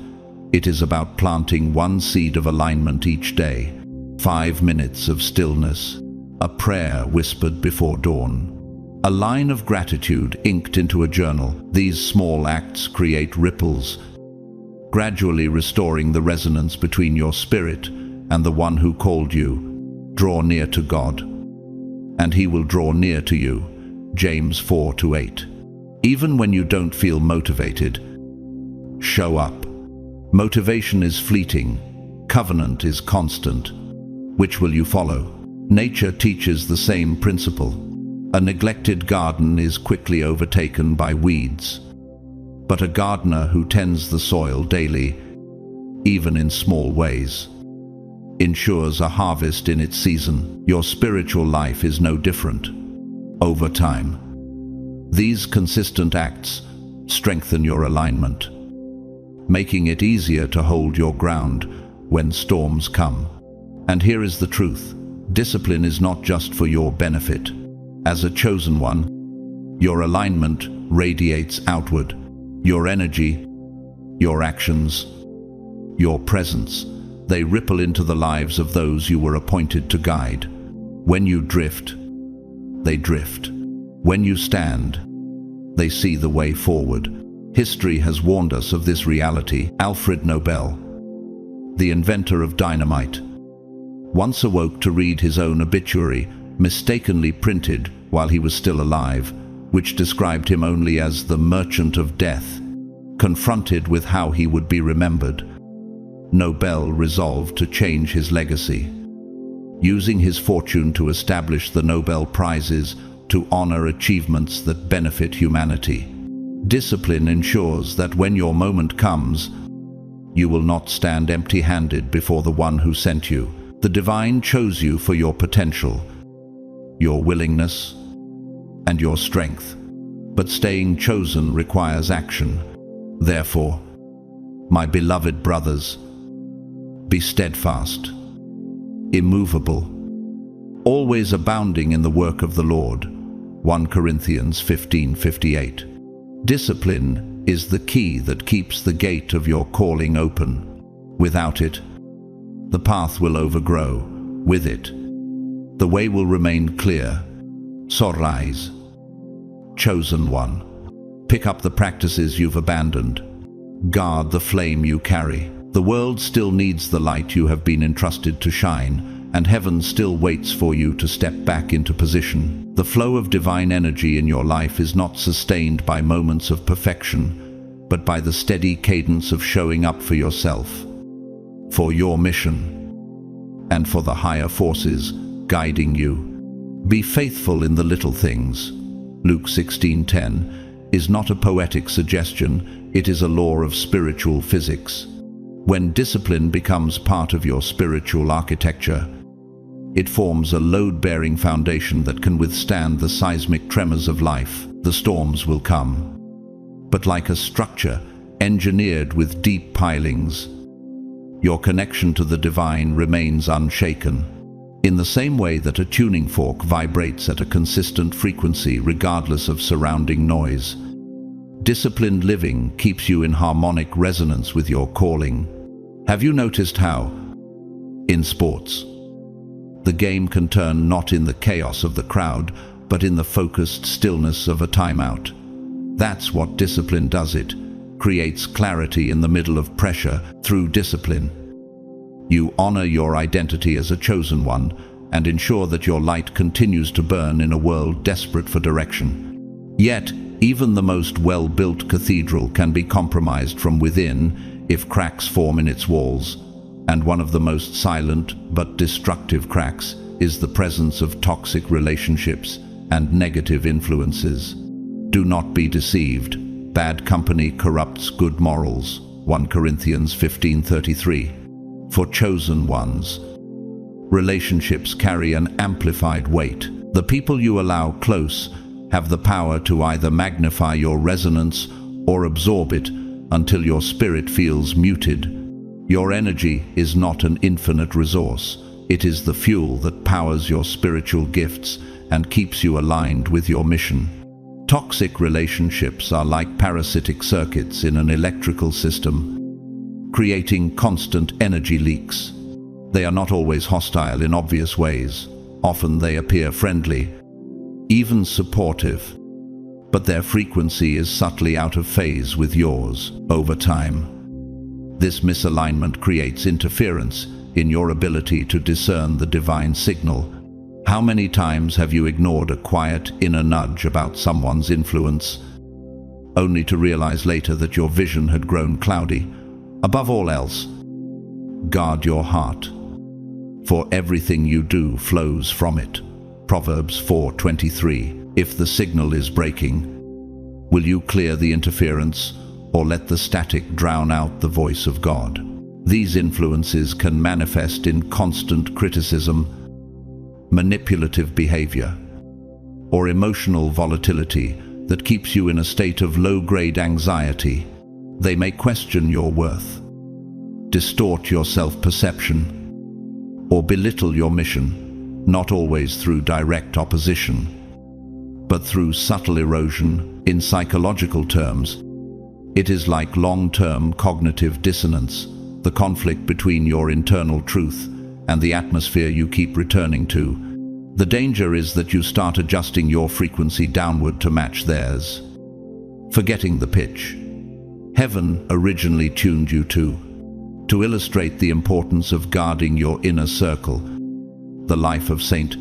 It is about planting one seed of alignment each day. 5 minutes of stillness, a prayer whispered before dawn, a line of gratitude inked into a journal. These small acts create ripples, gradually restoring the resonance between your spirit and the one who called you. Draw near to God, and He will draw near to you. James 4:8. Even when you don't feel motivated, show up. Motivation is fleeting. Covenant is constant. Which will you follow? Nature teaches the same principle. A neglected garden is quickly overtaken by weeds. But a gardener who tends the soil daily, even in small ways, ensures a harvest in its season. Your spiritual life is no different. Over time, these consistent acts strengthen your alignment, making it easier to hold your ground when storms come. And here is the truth. Discipline is not just for your benefit. As a chosen one, your alignment radiates outward. Your energy, your actions, your presence, they ripple into the lives of those you were appointed to guide. When you drift, they drift. When you stand, they see the way forward. History has warned us of this reality. Alfred Nobel, the inventor of dynamite, once awoke to read his own obituary, mistakenly printed while he was still alive, which described him only as the merchant of death. Confronted with how he would be remembered, Nobel resolved to change his legacy, using his fortune to establish the Nobel Prizes to honor achievements that benefit humanity. Discipline ensures that when your moment comes, you will not stand empty-handed before the one who sent you. The divine chose you for your potential, your willingness, and your strength. But staying chosen requires action. Therefore, my beloved brothers, be steadfast, immovable, always abounding in the work of the Lord. 1 Corinthians 15:58. Discipline is the key that keeps the gate of your calling open. Without it, the path will overgrow. With it, the way will remain clear. So rise, chosen one. Pick up the practices you've abandoned. Guard the flame you carry. The world still needs the light you have been entrusted to shine, and heaven still waits for you to step back into position. The flow of divine energy in your life is not sustained by moments of perfection, but by the steady cadence of showing up for yourself, for your mission, and for the higher forces guiding you. Be faithful in the little things. Luke 16:10 is not a poetic suggestion, it is a law of spiritual physics. When discipline becomes part of your spiritual architecture, it forms a load-bearing foundation that can withstand the seismic tremors of life. The storms will come, but like a structure engineered with deep pilings, your connection to the divine remains unshaken. In the same way that a tuning fork vibrates at a consistent frequency regardless of surrounding noise, disciplined living keeps you in harmonic resonance with your calling. Have you noticed how, in sports, the game can turn not in the chaos of the crowd, but in the focused stillness of a timeout? That's what discipline does. It creates clarity in the middle of pressure through discipline. You honor your identity as a chosen one and ensure that your light continues to burn in a world desperate for direction. Yet, even the most well-built cathedral can be compromised from within if cracks form in its walls, and one of the most silent but destructive cracks is the presence of toxic relationships and negative influences. Do not be deceived. Bad company corrupts good morals. 1 Corinthians 15:33. For chosen ones, relationships carry an amplified weight. The people you allow close have the power to either magnify your resonance or absorb it until your spirit feels muted. Your energy is not an infinite resource. It is the fuel that powers your spiritual gifts and keeps you aligned with your mission. Toxic relationships are like parasitic circuits in an electrical system, creating constant energy leaks. They are not always hostile in obvious ways. Often they appear friendly, even supportive, but their frequency is subtly out of phase with yours. Over time, this misalignment creates interference in your ability to discern the divine signal. How many times have you ignored a quiet inner nudge about someone's influence, only to realize later that your vision had grown cloudy? Above all else, guard your heart, for everything you do flows from it. Proverbs 4:23. If the signal is breaking, will you clear the interference or let the static drown out the voice of God? These influences can manifest in constant criticism, manipulative behavior, or emotional volatility that keeps you in a state of low-grade anxiety. They may question your worth, distort your self-perception, or belittle your mission, not always through direct opposition, but through subtle erosion. In psychological terms, it is like long-term cognitive dissonance, the conflict between your internal truth and the atmosphere you keep returning to. The danger is that you start adjusting your frequency downward to match theirs, forgetting the pitch heaven originally tuned you to. To illustrate the importance of guarding your inner circle, the life of Saint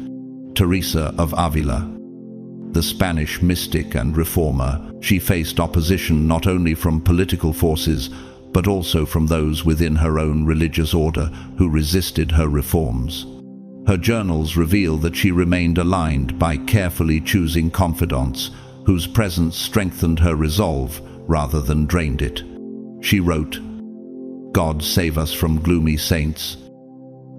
Teresa of Avila, the Spanish mystic and reformer, she faced opposition not only from political forces, but also from those within her own religious order who resisted her reforms. Her journals reveal that she remained aligned by carefully choosing confidants whose presence strengthened her resolve rather than drained it. She wrote, "God save us from gloomy saints,"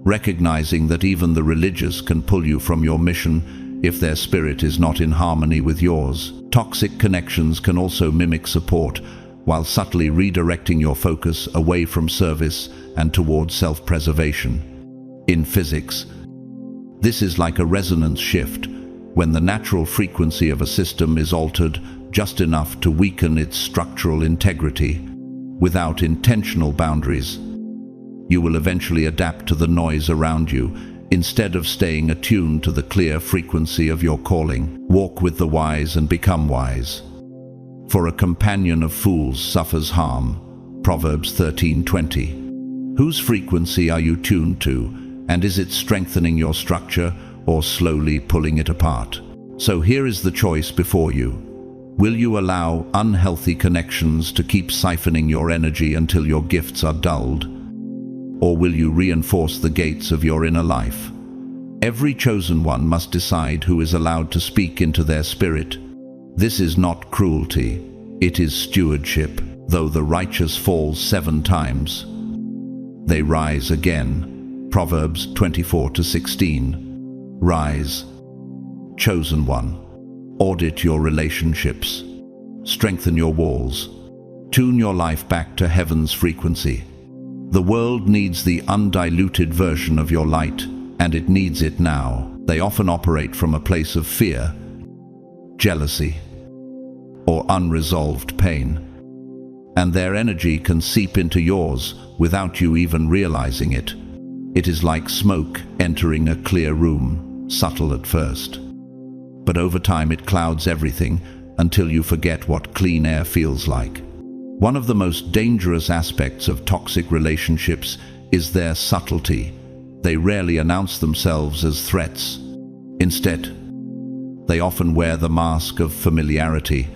recognizing that even the religious can pull you from your mission if their spirit is not in harmony with yours. Toxic connections can also mimic support, while subtly redirecting your focus away from service and towards self-preservation. In physics, this is like a resonance shift, when the natural frequency of a system is altered just enough to weaken its structural integrity. Without intentional boundaries, you will eventually adapt to the noise around you, instead of staying attuned to the clear frequency of your calling. Walk with the wise and become wise, for a companion of fools suffers harm. Proverbs 13:20. Whose frequency are you tuned to, And is it strengthening your structure or slowly pulling it apart? So here is the choice before you. Will you allow unhealthy connections to keep siphoning your energy until your gifts are dulled? Or will you reinforce the gates of your inner life? Every chosen one must decide who is allowed to speak into their spirit. This is not cruelty, it is stewardship. Though the righteous falls 7 times, they rise again. Proverbs 24-16. Rise, chosen one. Audit your relationships. Strengthen your walls. Tune your life back to heaven's frequency. The world needs the undiluted version of your light, and it needs it now. They often operate from a place of fear, jealousy, or unresolved pain. And their energy can seep into yours without you even realizing it. It is like smoke entering a clear room, subtle at first. But over time it clouds everything until you forget what clean air feels like. One of the most dangerous aspects of toxic relationships is their subtlety. They rarely announce themselves as threats. Instead, they often wear the mask of familiarity,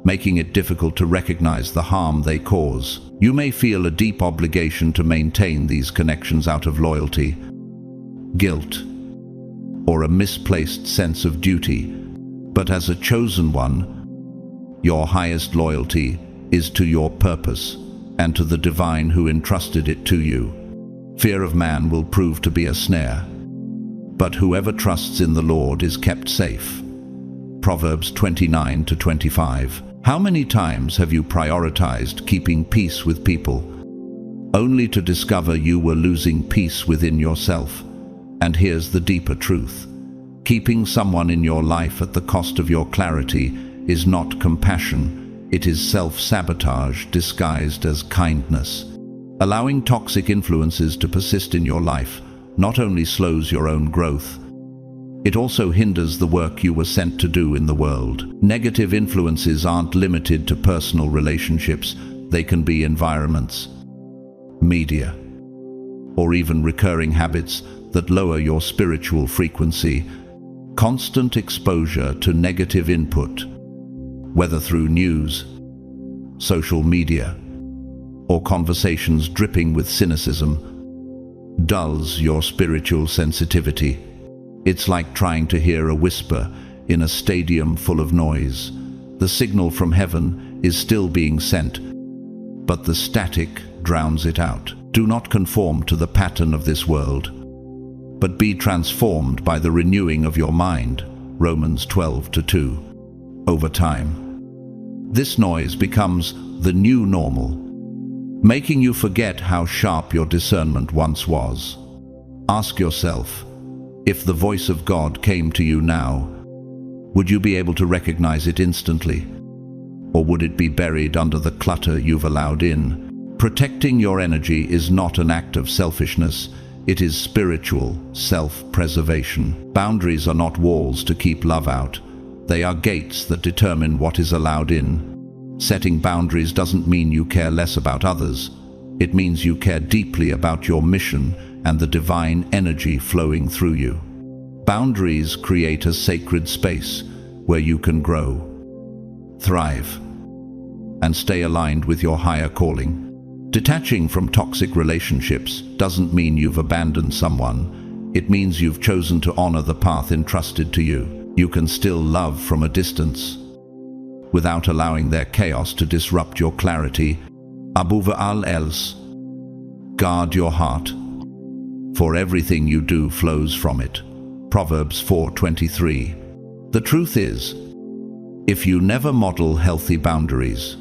making it difficult to recognize the harm they cause. You may feel a deep obligation to maintain these connections out of loyalty, guilt, or a misplaced sense of duty. But as a chosen one, your highest loyalty is to your purpose and to the divine who entrusted it to you. Fear of man will prove to be a snare, but whoever trusts in the Lord is kept safe. Proverbs 29-25. How many times have you prioritized keeping peace with people, only to discover you were losing peace within yourself? And here's the deeper truth. Keeping someone in your life at the cost of your clarity is not compassion, it is self-sabotage disguised as kindness. Allowing toxic influences to persist in your life not only slows your own growth, it also hinders the work you were sent to do in the world. Negative influences aren't limited to personal relationships, they can be environments, media, or even recurring habits that lower your spiritual frequency. Constant exposure to negative input, whether through news, social media, or conversations dripping with cynicism, dulls your spiritual sensitivity. It's like trying to hear a whisper in a stadium full of noise. The signal from heaven is still being sent, but the static drowns it out. Do not conform to the pattern of this world, but be transformed by the renewing of your mind. Romans 12:2. Over time, this noise becomes the new normal, making you forget how sharp your discernment once was. Ask yourself, if the voice of God came to you now, would you be able to recognize it instantly? Or would it be buried under the clutter you've allowed in? Protecting your energy is not an act of selfishness, it is spiritual self-preservation. Boundaries are not walls to keep love out, they are gates that determine what is allowed in. Setting boundaries doesn't mean you care less about others, it means you care deeply about your mission and the divine energy flowing through you. Boundaries create a sacred space where you can grow, thrive, and stay aligned with your higher calling. Detaching from toxic relationships doesn't mean you've abandoned someone. It means you've chosen to honor the path entrusted to you. You can still love from a distance, without allowing their chaos to disrupt your clarity. Above all else, guard your heart, for everything you do flows from it. Proverbs 4:23. The truth is, if you never model healthy boundaries,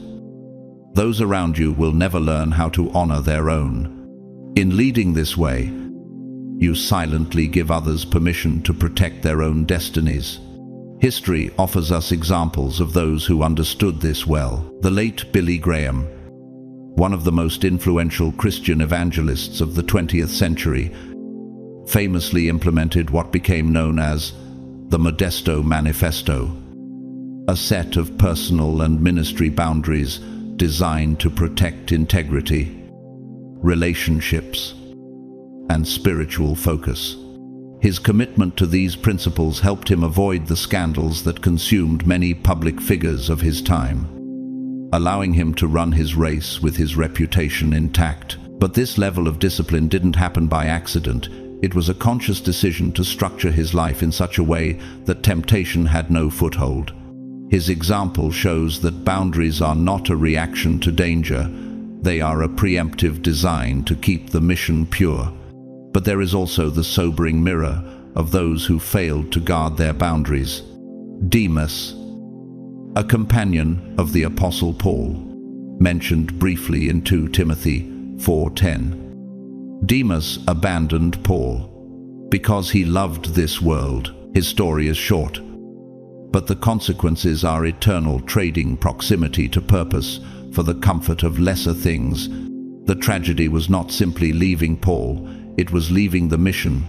those around you will never learn how to honor their own. In leading this way, you silently give others permission to protect their own destinies. History offers us examples of those who understood this well. The late Billy Graham, one of the most influential Christian evangelists of the 20th century, famously implemented what became known as the Modesto Manifesto, a set of personal and ministry boundaries designed to protect integrity, relationships, and spiritual focus. His commitment to these principles helped him avoid the scandals that consumed many public figures of his time, allowing him to run his race with his reputation intact. But this level of discipline didn't happen by accident. It was a conscious decision to structure his life in such a way that temptation had no foothold. His example shows that boundaries are not a reaction to danger, they are a preemptive design to keep the mission pure. But there is also the sobering mirror of those who failed to guard their boundaries. Demas, a companion of the Apostle Paul, mentioned briefly in 2 Timothy 4:10. Demas abandoned Paul because he loved this world. His story is short, but the consequences are eternal, trading proximity to purpose for the comfort of lesser things. The tragedy was not simply leaving Paul, it was leaving the mission.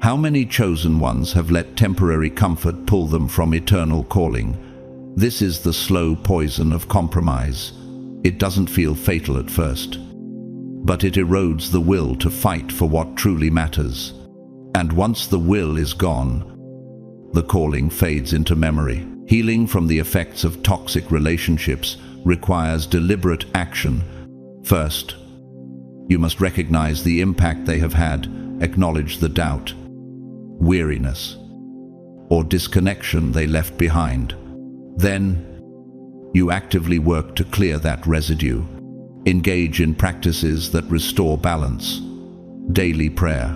How many chosen ones have let temporary comfort pull them from eternal calling? This is the slow poison of compromise. It doesn't feel fatal at first, but it erodes the will to fight for what truly matters. And once the will is gone, the calling fades into memory. Healing from the effects of toxic relationships requires deliberate action. First, you must recognize the impact they have had, acknowledge the doubt, weariness, or disconnection they left behind. Then, you actively work to clear that residue. Engage in practices that restore balance. Daily prayer,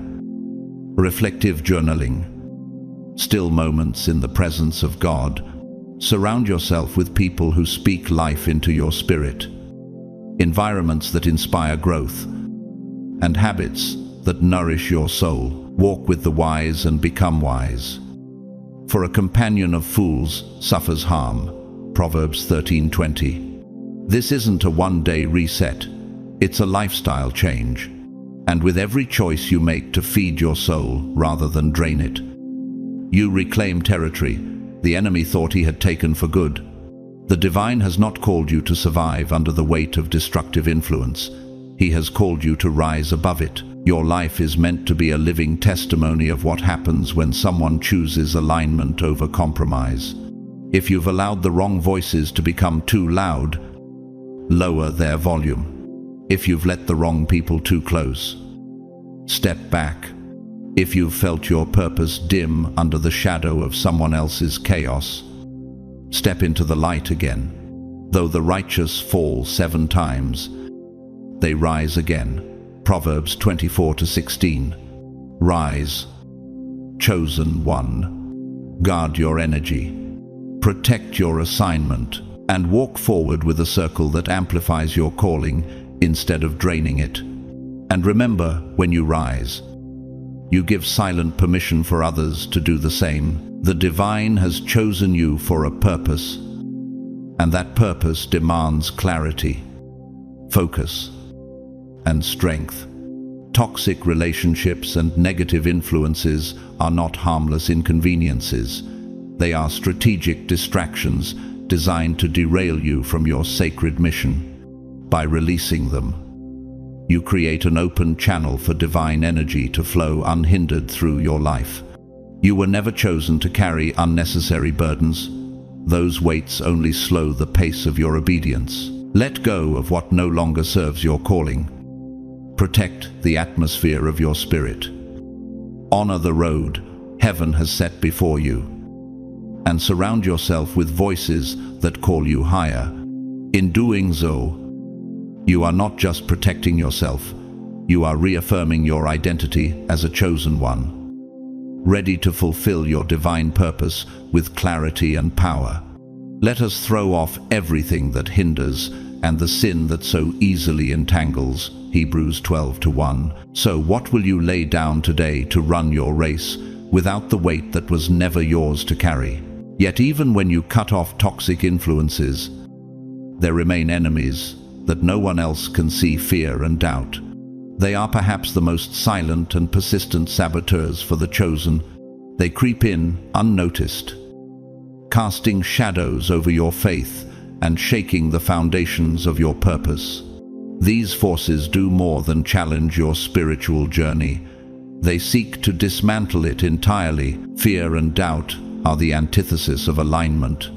reflective journaling, still moments in the presence of God. Surround yourself with people who speak life into your spirit, environments that inspire growth, and habits that nourish your soul. Walk with the wise and become wise. For a companion of fools suffers harm. Proverbs 13:20. This isn't a one-day reset, it's a lifestyle change. And with every choice you make to feed your soul rather than drain it, you reclaim territory the enemy thought he had taken for good. The divine has not called you to survive under the weight of destructive influence. He has called you to rise above it. Your life is meant to be a living testimony of what happens when someone chooses alignment over compromise. If you've allowed the wrong voices to become too loud, lower their volume. If you've let the wrong people too close, step back. If you've felt your purpose dim under the shadow of someone else's chaos, step into the light again. Though the righteous fall 7 times, they rise again. Proverbs 24:16. Rise, chosen one. Guard your energy. Protect your assignment and walk forward with a circle that amplifies your calling instead of draining it. And remember, when you rise, you give silent permission for others to do the same. The divine has chosen you for a purpose, and that purpose demands clarity, focus, and strength. Toxic relationships and negative influences are not harmless inconveniences. They are strategic distractions designed to derail you from your sacred mission. By releasing them, you create an open channel for divine energy to flow unhindered through your life. You were never chosen to carry unnecessary burdens. Those weights only slow the pace of your obedience. Let go of what no longer serves your calling. Protect the atmosphere of your spirit. Honor the road heaven has set before you, and surround yourself with voices that call you higher. In doing so, you are not just protecting yourself, you are reaffirming your identity as a chosen one, ready to fulfill your divine purpose with clarity and power. Let us throw off everything that hinders and the sin that so easily entangles. Hebrews 12:1. So what will you lay down today to run your race without the weight that was never yours to carry? Yet even when you cut off toxic influences, there remain enemies that no one else can see: fear and doubt. They are perhaps the most silent and persistent saboteurs for the chosen. They creep in unnoticed, casting shadows over your faith and shaking the foundations of your purpose. These forces do more than challenge your spiritual journey. They seek to dismantle it entirely. Fear and doubt are the antithesis of alignment,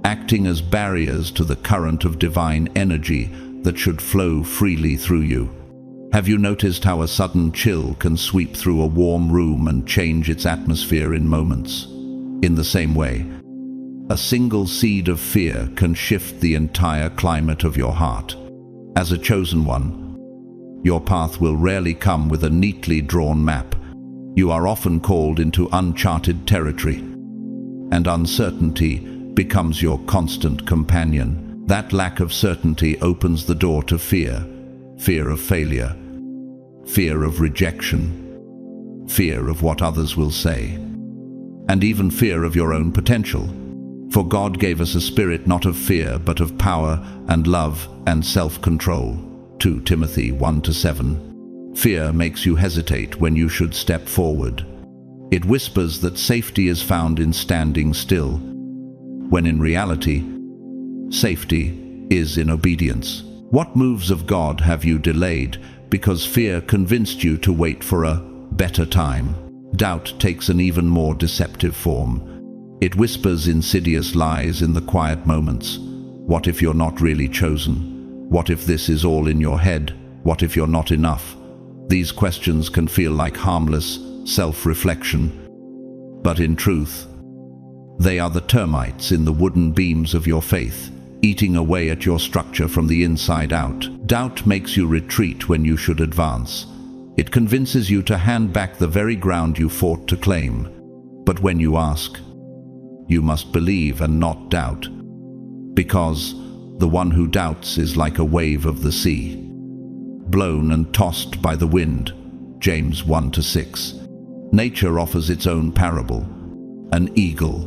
acting as barriers to the current of divine energy that should flow freely through you. Have you noticed how a sudden chill can sweep through a warm room and change its atmosphere in moments? In the same way, a single seed of fear can shift the entire climate of your heart. As a chosen one, your path will rarely come with a neatly drawn map. You are often called into uncharted territory, and uncertainty becomes your constant companion. That lack of certainty opens the door to fear. Fear of failure, fear of rejection, fear of what others will say, and even fear of your own potential. For God gave us a spirit not of fear, but of power and love and self-control. 2 Timothy 1-7. Fear makes you hesitate when you should step forward. It whispers that safety is found in standing still, when in reality, safety is in obedience. What moves of God have you delayed because fear convinced you to wait for a better time? Doubt takes an even more deceptive form. It whispers insidious lies in the quiet moments. What if you're not really chosen? What if this is all in your head? What if you're not enough? These questions can feel like harmless self-reflection, but in truth, they are the termites in the wooden beams of your faith, eating away at your structure from the inside out. Doubt makes you retreat when you should advance. It convinces you to hand back the very ground you fought to claim. But when you ask, you must believe and not doubt, because the one who doubts is like a wave of the sea, blown and tossed by the wind. James 1-6. Nature offers its own parable. An eagle,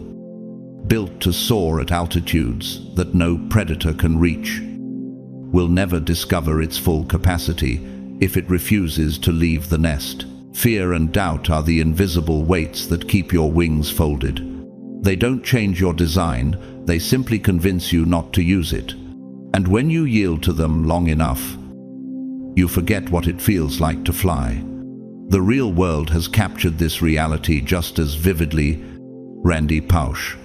built to soar at altitudes that no predator can reach, will never discover its full capacity if it refuses to leave the nest. Fear and doubt are the invisible weights that keep your wings folded. They don't change your design, they simply convince you not to use it. And when you yield to them long enough, you forget what it feels like to fly. The real world has captured this reality just as vividly. Randy Pausch,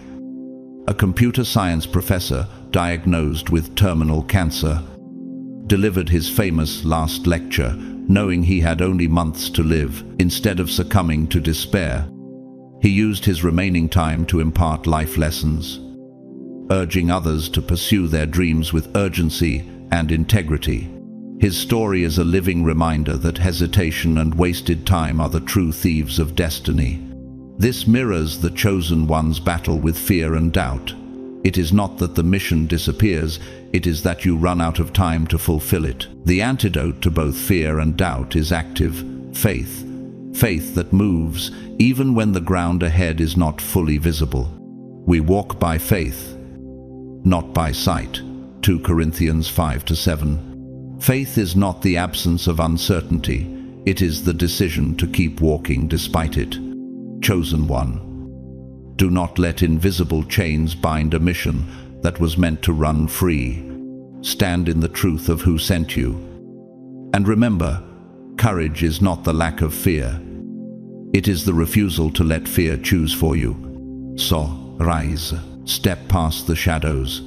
a computer science professor diagnosed with terminal cancer, delivered his famous last lecture knowing he had only months to live. Instead of succumbing to despair, he used his remaining time to impart life lessons, urging others to pursue their dreams with urgency and integrity. His story is a living reminder that hesitation and wasted time are the true thieves of destiny. This mirrors the chosen one's battle with fear and doubt. It is not that the mission disappears, it is that you run out of time to fulfill it. The antidote to both fear and doubt is active faith. Faith that moves even when the ground ahead is not fully visible. We walk by faith, not by sight. 2 Corinthians 5-7. Faith is not the absence of uncertainty, it is the decision to keep walking despite it. Chosen one, do not let invisible chains bind a mission that was meant to run free. Stand in the truth of who sent you. And remember, courage is not the lack of fear. It is the refusal to let fear choose for you. So, rise, step past the shadows.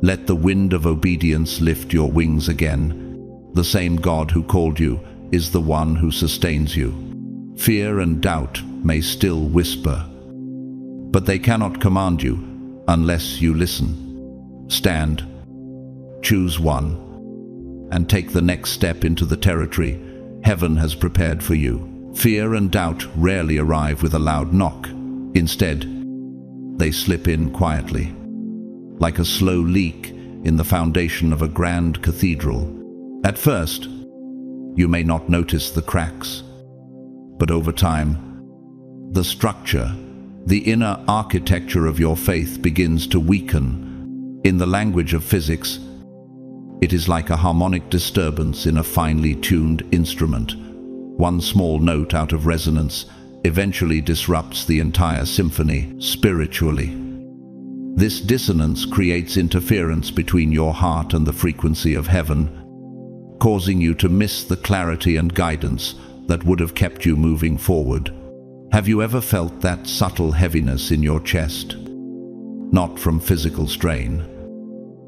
Let the wind of obedience lift your wings again. The same God who called you is the one who sustains you. Fear and doubt may still whisper, but they cannot command you unless you listen. Stand, choose one, and take the next step into the territory heaven has prepared for you. Fear and doubt rarely arrive with a loud knock. Instead, they slip in quietly, like a slow leak in the foundation of a grand cathedral. At first, you may not notice the cracks, but over time, the structure, the inner architecture of your faith begins to weaken. In the language of physics, it is like a harmonic disturbance in a finely tuned instrument. One small note out of resonance eventually disrupts the entire symphony spiritually. This dissonance creates interference between your heart and the frequency of heaven, causing you to miss the clarity and guidance that would have kept you moving forward. Have you ever felt that subtle heaviness in your chest? Not from physical strain,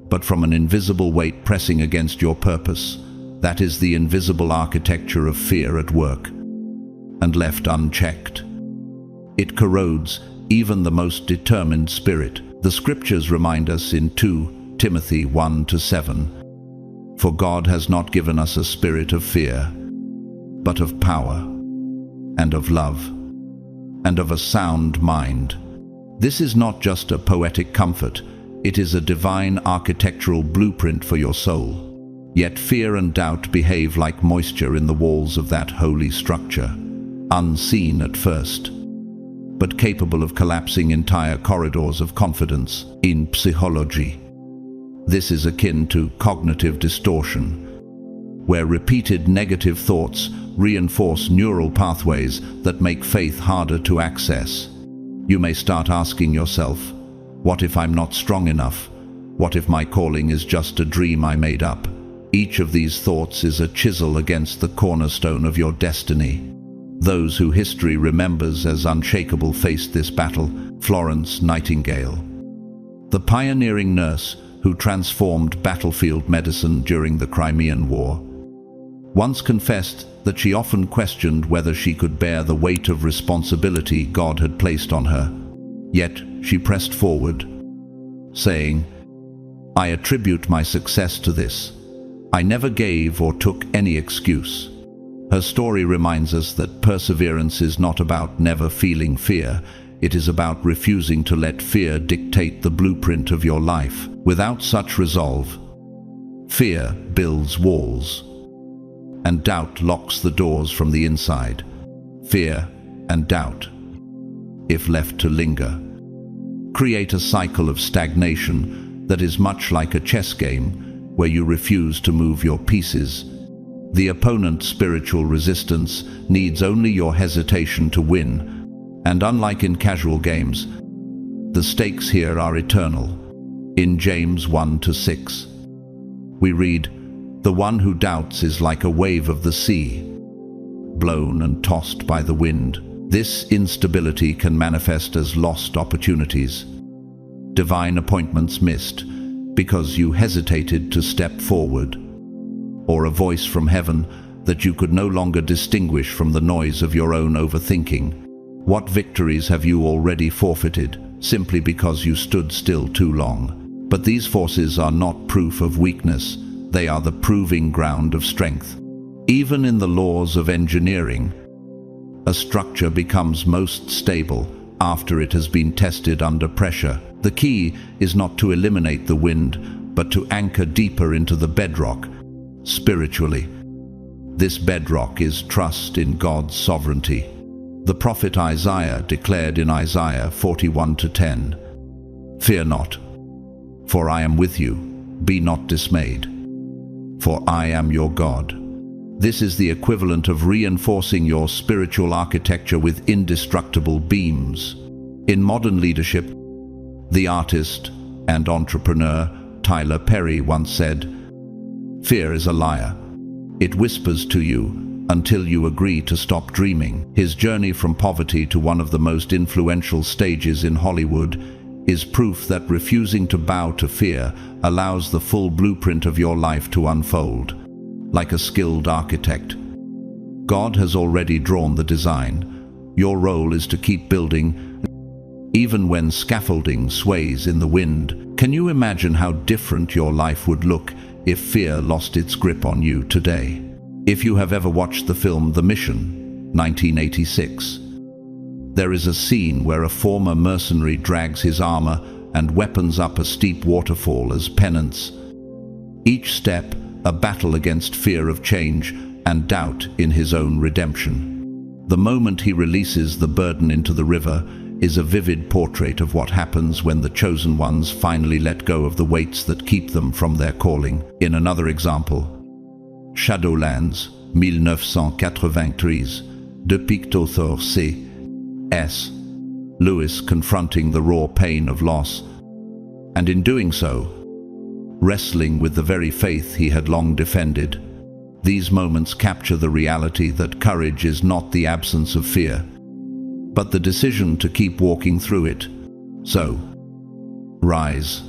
but from an invisible weight pressing against your purpose. That is the invisible architecture of fear at work. And left unchecked, it corrodes even the most determined spirit. The scriptures remind us in 2 Timothy 1-7, "For God has not given us a spirit of fear, but of power, and of love, and of a sound mind." This is not just a poetic comfort, it is a divine architectural blueprint for your soul. Yet fear and doubt behave like moisture in the walls of that holy structure, unseen at first, but capable of collapsing entire corridors of confidence. In psychology, this is akin to cognitive distortion, where repeated negative thoughts reinforce neural pathways that make faith harder to access. You may start asking yourself, what if I'm not strong enough? What if my calling is just a dream I made up? Each of these thoughts is a chisel against the cornerstone of your destiny. Those who history remembers as unshakable faced this battle. Florence Nightingale, the pioneering nurse who transformed battlefield medicine during the Crimean War, once confessed that she often questioned whether she could bear the weight of responsibility God had placed on her. Yet she pressed forward, saying, "I attribute my success to this. I never gave or took any excuse." Her story reminds us that perseverance is not about never feeling fear. It is about refusing to let fear dictate the blueprint of your life. Without such resolve, fear builds walls, and doubt locks the doors from the inside. Fear and doubt, if left to linger, create a cycle of stagnation that is much like a chess game where you refuse to move your pieces. The opponent's spiritual resistance needs only your hesitation to win, and unlike in casual games, the stakes here are eternal. In James 1-6, we read, "The one who doubts is like a wave of the sea, blown and tossed by the wind." This instability can manifest as lost opportunities, divine appointments missed because you hesitated to step forward, or a voice from heaven that you could no longer distinguish from the noise of your own overthinking. What victories have you already forfeited simply because you stood still too long? But these forces are not proof of weakness, they are the proving ground of strength. Even in the laws of engineering, a structure becomes most stable after it has been tested under pressure. The key is not to eliminate the wind, but to anchor deeper into the bedrock. Spiritually, this bedrock is trust in God's sovereignty. The prophet Isaiah declared in Isaiah 41:10, "Fear not, for I am with you. Be not dismayed, for I am your God." This is the equivalent of reinforcing your spiritual architecture with indestructible beams. In modern leadership, the artist and entrepreneur Tyler Perry once said, "Fear is a liar. It whispers to you until you agree to stop dreaming." His journey from poverty to one of the most influential stages in Hollywood is proof that refusing to bow to fear allows the full blueprint of your life to unfold. Like a skilled architect, God has already drawn the design. Your role is to keep building, even when scaffolding sways in the wind. Can you imagine how different your life would look if fear lost its grip on you today? If you have ever watched the film The Mission, 1986, there is a scene where a former mercenary drags his armor and weapons up a steep waterfall as penance. Each step a battle against fear of change and doubt in his own redemption. The moment he releases the burden into the river is a vivid portrait of what happens when the chosen ones finally let go of the weights that keep them from their calling. In another example, Shadowlands, 1983, de Pictothor C.S. Lewis confronting the raw pain of loss, and in doing so, wrestling with the very faith he had long defended. These moments capture the reality that courage is not the absence of fear, but the decision to keep walking through it. So, rise.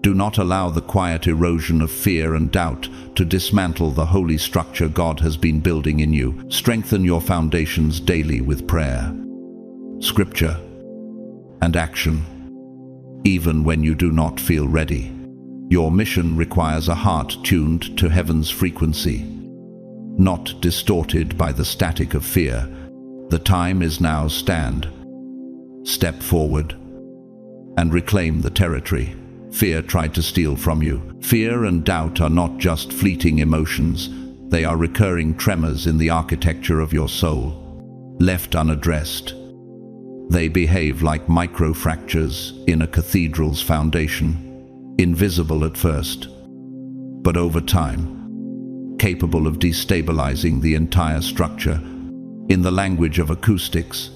Do not allow the quiet erosion of fear and doubt to dismantle the holy structure God has been building in you. Strengthen your foundations daily with prayer, scripture, and action. Even when you do not feel ready, your mission requires a heart tuned to heaven's frequency, not distorted by the static of fear. The time is now. Stand, step forward, and reclaim the territory fear tried to steal from you. Fear and doubt are not just fleeting emotions, they are recurring tremors in the architecture of your soul. Left unaddressed, they behave like microfractures in a cathedral's foundation, invisible at first, but over time, capable of destabilizing the entire structure. In the language of acoustics,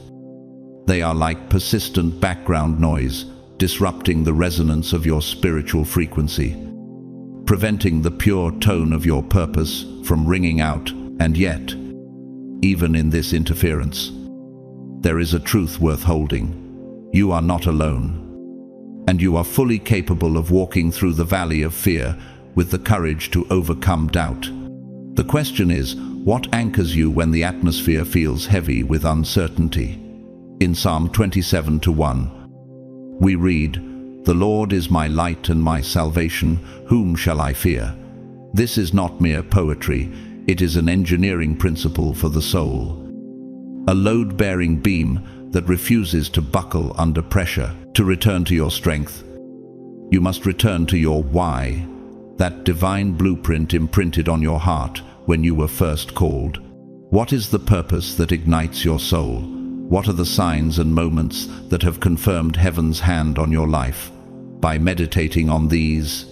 they are like persistent background noise, disrupting the resonance of your spiritual frequency, preventing the pure tone of your purpose from ringing out. And yet, even in this interference, there is a truth worth holding. You are not alone, and you are fully capable of walking through the valley of fear with the courage to overcome doubt. The question is, what anchors you when the atmosphere feels heavy with uncertainty? In Psalm 27:1, we read, "The Lord is my light and my salvation, whom shall I fear?" This is not mere poetry, it is an engineering principle for the soul. A load-bearing beam that refuses to buckle under pressure. To return to your strength, you must return to your why, that divine blueprint imprinted on your heart when you were first called. What is the purpose that ignites your soul? What are the signs and moments that have confirmed heaven's hand on your life? By meditating on these,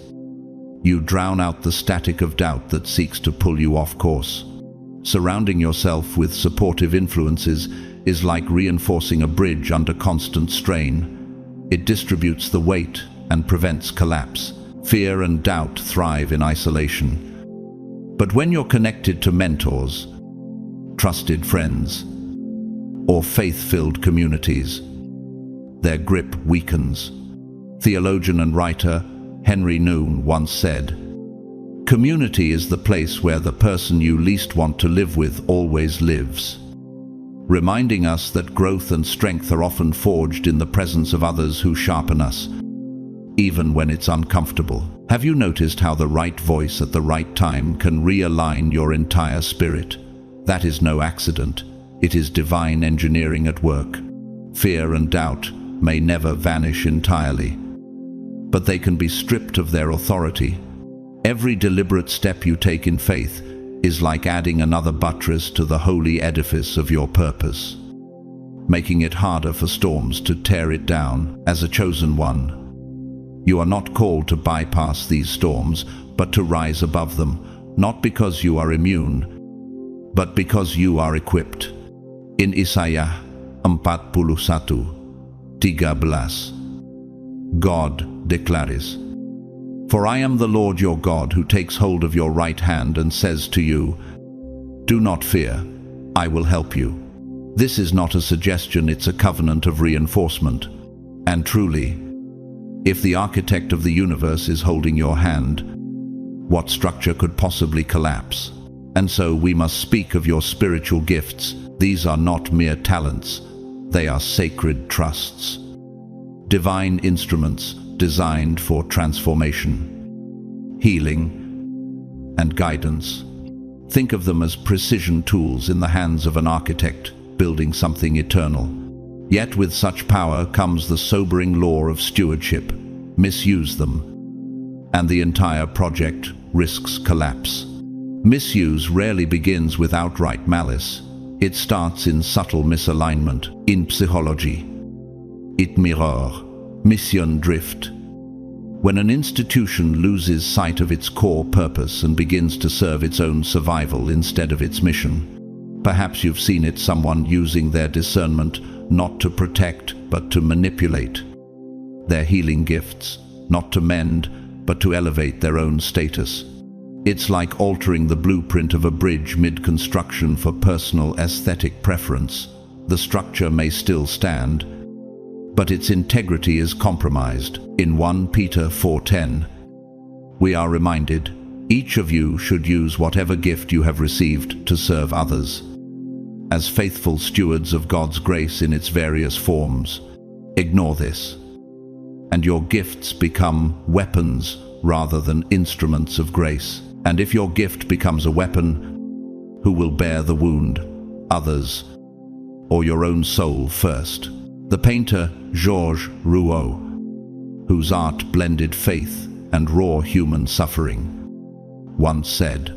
you drown out the static of doubt that seeks to pull you off course. Surrounding yourself with supportive influences is like reinforcing a bridge under constant strain. It distributes the weight and prevents collapse. Fear and doubt thrive in isolation. But when you're connected to mentors, trusted friends, or faith-filled communities, their grip weakens. Theologian and writer Henry Noon once said, "Community is the place where the person you least want to live with always lives," reminding us that growth and strength are often forged in the presence of others who sharpen us, even when it's uncomfortable. Have you noticed how the right voice at the right time can realign your entire spirit? That is no accident. It is divine engineering at work. Fear and doubt may never vanish entirely, but they can be stripped of their authority. Every deliberate step you take in faith is like adding another buttress to the holy edifice of your purpose, making it harder for storms to tear it down. As a chosen one, you are not called to bypass these storms, but to rise above them, not because you are immune, but because you are equipped. In Isaiah 41:13, God declares, "For I am the Lord your God who takes hold of your right hand and says to you, 'Do not fear, I will help you.'" This is not a suggestion, it's a covenant of reinforcement. And truly, if the architect of the universe is holding your hand, what structure could possibly collapse? And so we must speak of your spiritual gifts. These are not mere talents, they are sacred trusts. Divine instruments designed for transformation, healing, and guidance. Think of them as precision tools in the hands of an architect building something eternal. Yet with such power comes the sobering law of stewardship. Misuse them, and the entire project risks collapse. Misuse rarely begins with outright malice. It starts in subtle misalignment. In psychology, it mirrors mission drift. When an institution loses sight of its core purpose and begins to serve its own survival instead of its mission. Perhaps you've seen it, someone using their discernment not to protect but to manipulate, their healing gifts not to mend but to elevate their own status. It's like altering the blueprint of a bridge mid-construction for personal aesthetic preference. The structure may still stand, but its integrity is compromised. In 1 Peter 4:10, we are reminded, each of you should use whatever gift you have received to serve others, as faithful stewards of God's grace in its various forms. Ignore this, and your gifts become weapons rather than instruments of grace. And if your gift becomes a weapon, who will bear the wound? Others, or your own soul first? The painter Georges Rouault, whose art blended faith and raw human suffering, once said,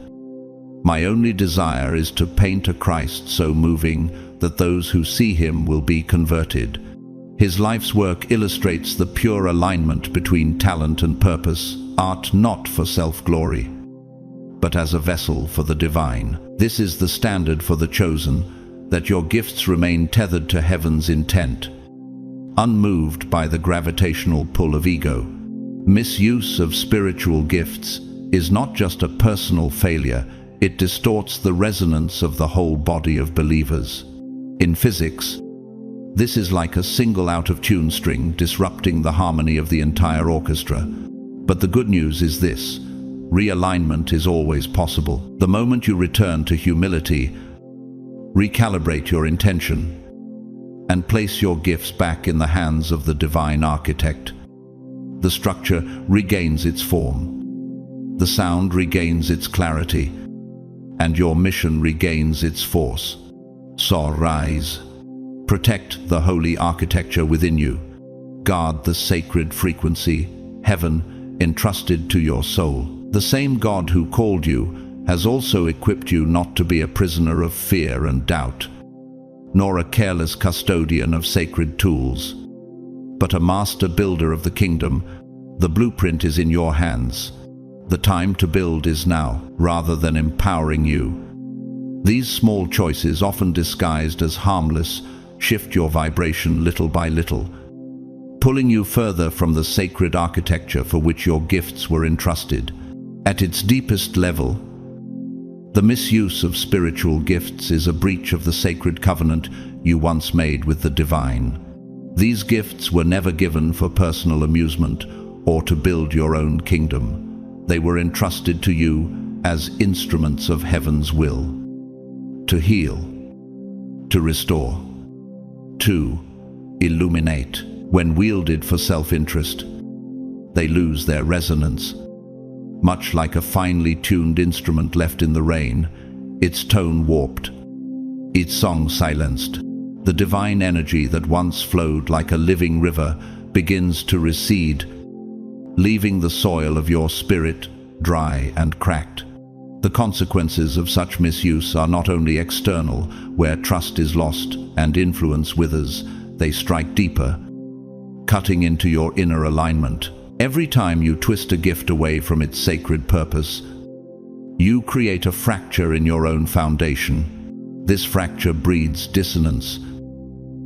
"My only desire is to paint a Christ so moving that those who see him will be converted." His life's work illustrates the pure alignment between talent and purpose, art not for self-glory, but as a vessel for the divine. This is the standard for the chosen, that your gifts remain tethered to heaven's intent, unmoved by the gravitational pull of ego. Misuse of spiritual gifts is not just a personal failure, it distorts the resonance of the whole body of believers. In physics, this is like a single out-of-tune string disrupting the harmony of the entire orchestra. But the good news is this: realignment is always possible. The moment you return to humility, recalibrate your intention, and place your gifts back in the hands of the divine architect, the structure regains its form, the sound regains its clarity, and your mission regains its force. So rise. Protect the holy architecture within you. Guard the sacred frequency, heaven entrusted to your soul. The same God who called you has also equipped you not to be a prisoner of fear and doubt, nor a careless custodian of sacred tools, but a master builder of the kingdom. The blueprint is in your hands. The time to build is now, rather than empowering you. These small choices, often disguised as harmless, shift your vibration little by little, pulling you further from the sacred architecture for which your gifts were entrusted. At its deepest level, the misuse of spiritual gifts is a breach of the sacred covenant you once made with the divine. These gifts were never given for personal amusement or to build your own kingdom. They were entrusted to you as instruments of heaven's will, to heal, to restore, to illuminate. When wielded for self-interest, they lose their resonance. Much like a finely tuned instrument left in the rain, its tone warped, its song silenced. The divine energy that once flowed like a living river begins to recede, leaving the soil of your spirit dry and cracked. The consequences of such misuse are not only external, where trust is lost and influence withers, they strike deeper, cutting into your inner alignment. Every time you twist a gift away from its sacred purpose, you create a fracture in your own foundation. This fracture breeds dissonance,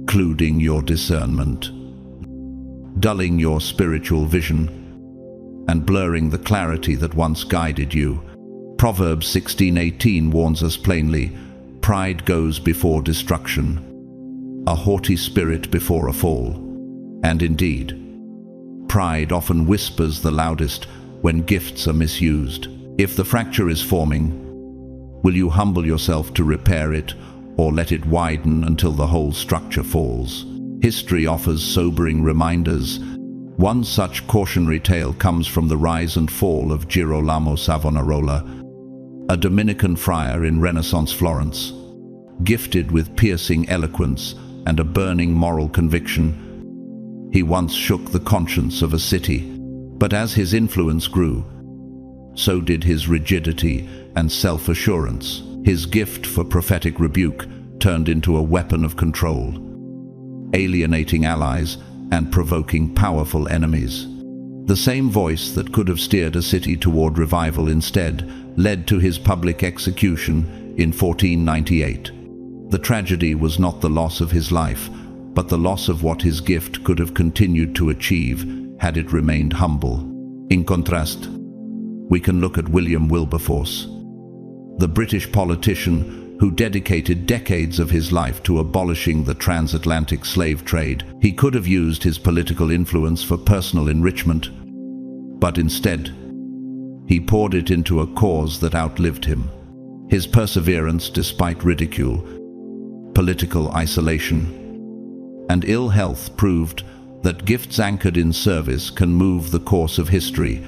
clouding your discernment, dulling your spiritual vision, and blurring the clarity that once guided you. Proverbs 16:18 warns us plainly, "Pride goes before destruction, a haughty spirit before a fall." And indeed, pride often whispers the loudest when gifts are misused. If the fracture is forming, will you humble yourself to repair it, or let it widen until the whole structure falls? History offers sobering reminders. One such cautionary tale comes from the rise and fall of Girolamo Savonarola, a Dominican friar in Renaissance Florence. Gifted with piercing eloquence and a burning moral conviction, he once shook the conscience of a city. But as his influence grew, so did his rigidity and self-assurance. His gift for prophetic rebuke turned into a weapon of control, alienating allies and provoking powerful enemies. The same voice that could have steered a city toward revival instead led to his public execution in 1498. The tragedy was not the loss of his life, but the loss of what his gift could have continued to achieve had it remained humble. In contrast, We can look at William Wilberforce, the British politician who dedicated decades of his life to abolishing the transatlantic slave trade. He could have used his political influence for personal enrichment, but instead, he poured it into a cause that outlived him. His perseverance despite ridicule, political isolation, and ill health proved that gifts anchored in service can move the course of history.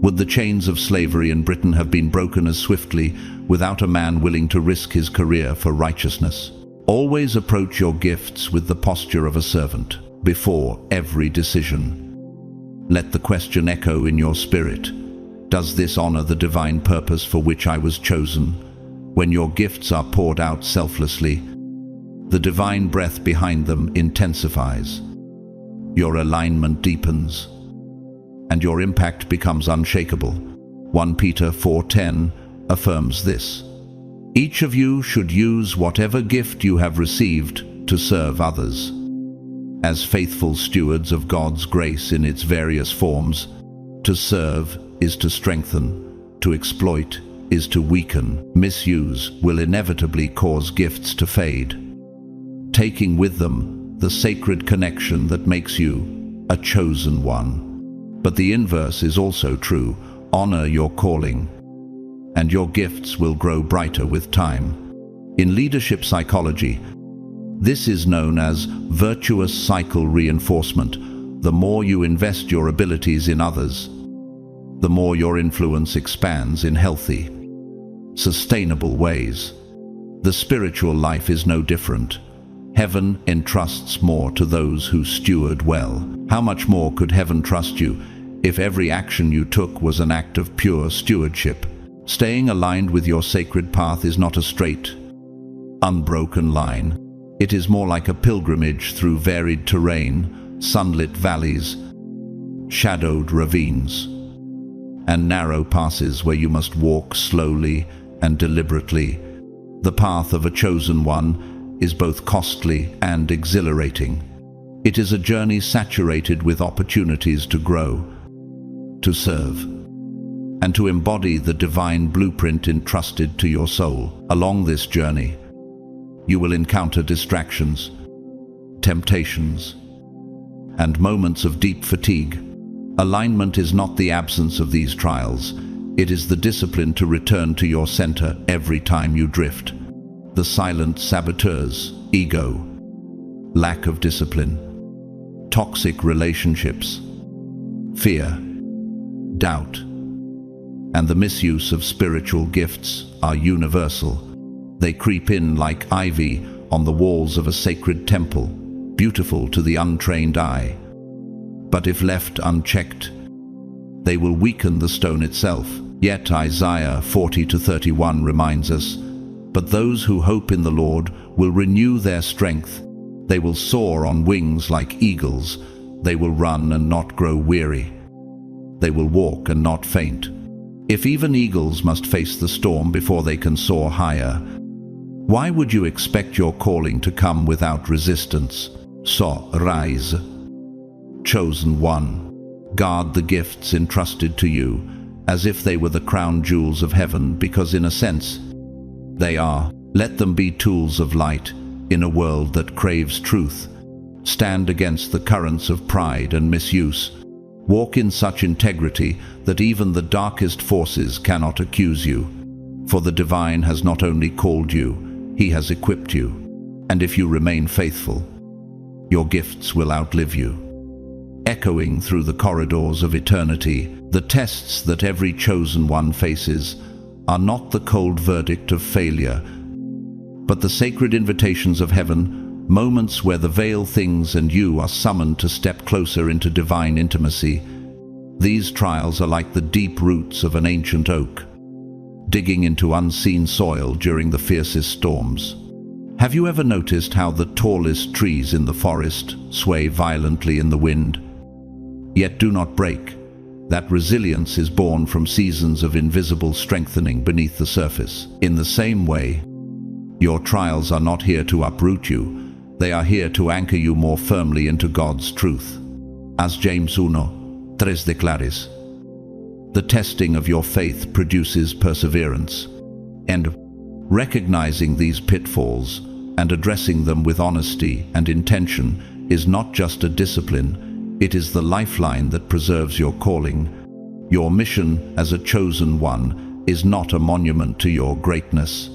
Would the chains of slavery in Britain have been broken as swiftly without a man willing to risk his career for righteousness? Always approach your gifts with the posture of a servant before every decision. Let the question echo in your spirit: does this honor the divine purpose for which I was chosen? When your gifts are poured out selflessly, the divine breath behind them intensifies. Your alignment deepens, and your impact becomes unshakable. 1 Peter 4:10 affirms this. Each of you should use whatever gift you have received to serve others. As faithful stewards of God's grace in its various forms, to serve is to strengthen, to exploit is to weaken. Misuse will inevitably cause gifts to fade, taking with them the sacred connection that makes you a chosen one. But the inverse is also true. Honor your calling, and your gifts will grow brighter with time. In leadership psychology, this is known as virtuous cycle reinforcement. The more you invest your abilities in others, the more your influence expands in healthy, sustainable ways. The spiritual life is no different. Heaven entrusts more to those who steward well. How much more could heaven trust you if every action you took was an act of pure stewardship? Staying aligned with your sacred path is not a straight, unbroken line. It is more like a pilgrimage through varied terrain, sunlit valleys, shadowed ravines, and narrow passes where you must walk slowly and deliberately. The path of a chosen one is both costly and exhilarating. It is a journey saturated with opportunities to grow, to serve, and to embody the divine blueprint entrusted to your soul. Along this journey, you will encounter distractions, temptations, and moments of deep fatigue. Alignment is not the absence of these trials. It is the discipline to return to your center every time you drift. The silent saboteurs: ego, lack of discipline, toxic relationships, fear, doubt, and the misuse of spiritual gifts are universal. They creep in like ivy on the walls of a sacred temple, beautiful to the untrained eye. But if left unchecked, they will weaken the stone itself. Yet Isaiah 40:31 reminds us, "But those who hope in the Lord will renew their strength. They will soar on wings like eagles. They will run and not grow weary. They will walk and not faint." If even eagles must face the storm before they can soar higher, why would you expect your calling to come without resistance? So rise, chosen one. Guard the gifts entrusted to you as if they were the crown jewels of heaven, because in a sense, they are. Let them be tools of light in a world that craves truth. Stand against the currents of pride and misuse. Walk in such integrity that even the darkest forces cannot accuse you. For the divine has not only called you, he has equipped you. And if you remain faithful, your gifts will outlive you. Echoing through the corridors of eternity, the tests that every chosen one faces are not the cold verdict of failure, but the sacred invitations of heaven, moments where the veil things and you are summoned to step closer into divine intimacy. These trials are like the deep roots of an ancient oak, digging into unseen soil during the fiercest storms. Have you ever noticed how the tallest trees in the forest sway violently in the wind, yet do not break? That resilience is born from seasons of invisible strengthening beneath the surface. In the same way, your trials are not here to uproot you. They are here to anchor you more firmly into God's truth. As James 1:3 declares, The testing of your faith produces perseverance. And recognizing these pitfalls and addressing them with honesty and intention is not just a discipline, it is the lifeline that preserves your calling. Your mission as a chosen one is not a monument to your greatness,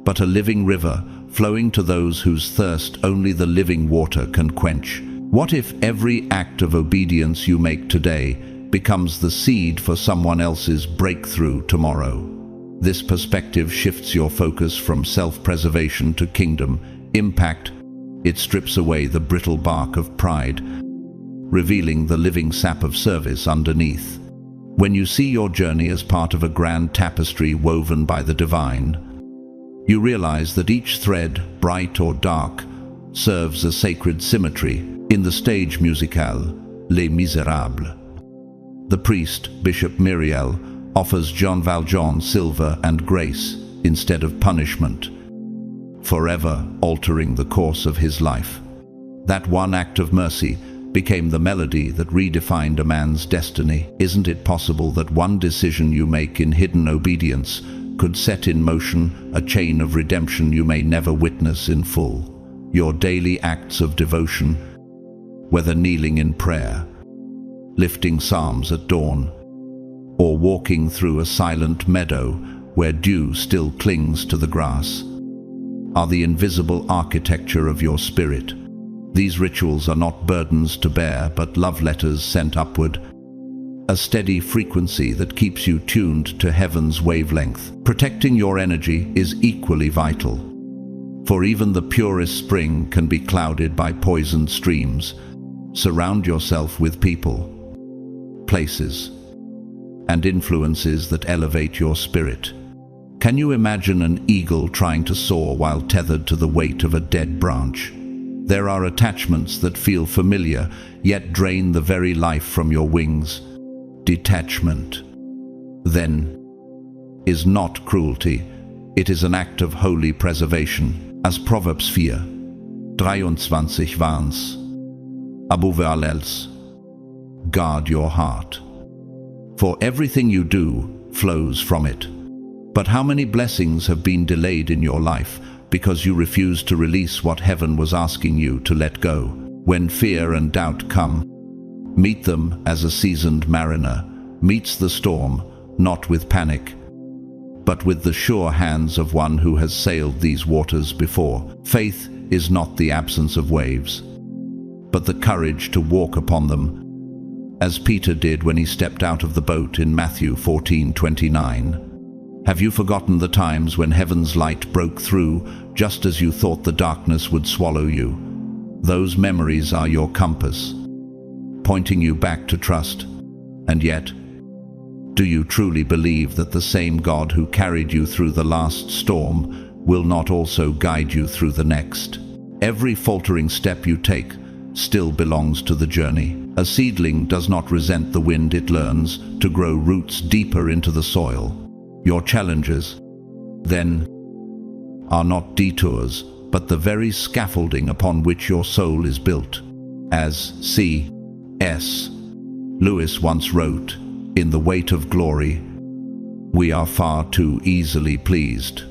but a living river flowing to those whose thirst only the living water can quench. What if every act of obedience you make today becomes the seed for someone else's breakthrough tomorrow? This perspective shifts your focus from self-preservation to kingdom impact. It strips away the brittle bark of pride, revealing the living sap of service underneath. When you see your journey as part of a grand tapestry woven by the divine, you realize that each thread, bright or dark, serves a sacred symmetry. In the stage musicale, Les Misérables, the priest, Bishop Myriel, offers Jean Valjean silver and grace instead of punishment, forever altering the course of his life. That one act of mercy became the melody that redefined a man's destiny. Isn't it possible that one decision you make in hidden obedience could set in motion a chain of redemption you may never witness in full? Your daily acts of devotion, whether kneeling in prayer, lifting psalms at dawn, or walking through a silent meadow where dew still clings to the grass, are the invisible architecture of your spirit. These rituals are not burdens to bear, but love letters sent upward, a steady frequency that keeps you tuned to heaven's wavelength. Protecting your energy is equally vital, for even the purest spring can be clouded by poisoned streams. Surround yourself with people, places, and influences that elevate your spirit. Can you imagine an eagle trying to soar while tethered to the weight of a dead branch? There are attachments that feel familiar, yet drain the very life from your wings. Detachment, then, is not cruelty. It is an act of holy preservation. As Proverbs 4:23 warns, above all else, guard your heart, for everything you do flows from it. But how many blessings have been delayed in your life because you refused to release what heaven was asking you to let go? When fear and doubt come, meet them as a seasoned mariner meets the storm, not with panic, but with the sure hands of one who has sailed these waters before. Faith is not the absence of waves, but the courage to walk upon them, as Peter did when he stepped out of the boat in Matthew 14:29. Have you forgotten the times when heaven's light broke through just as you thought the darkness would swallow you? Those memories are your compass, pointing you back to trust. And yet, do you truly believe that the same God who carried you through the last storm will not also guide you through the next? Every faltering step you take still belongs to the journey. A seedling does not resent the wind. It learns to grow roots deeper into the soil. Your challenges, then, are not detours, but the very scaffolding upon which your soul is built. As C.S. Lewis once wrote, "In the weight of glory, we are far too easily pleased,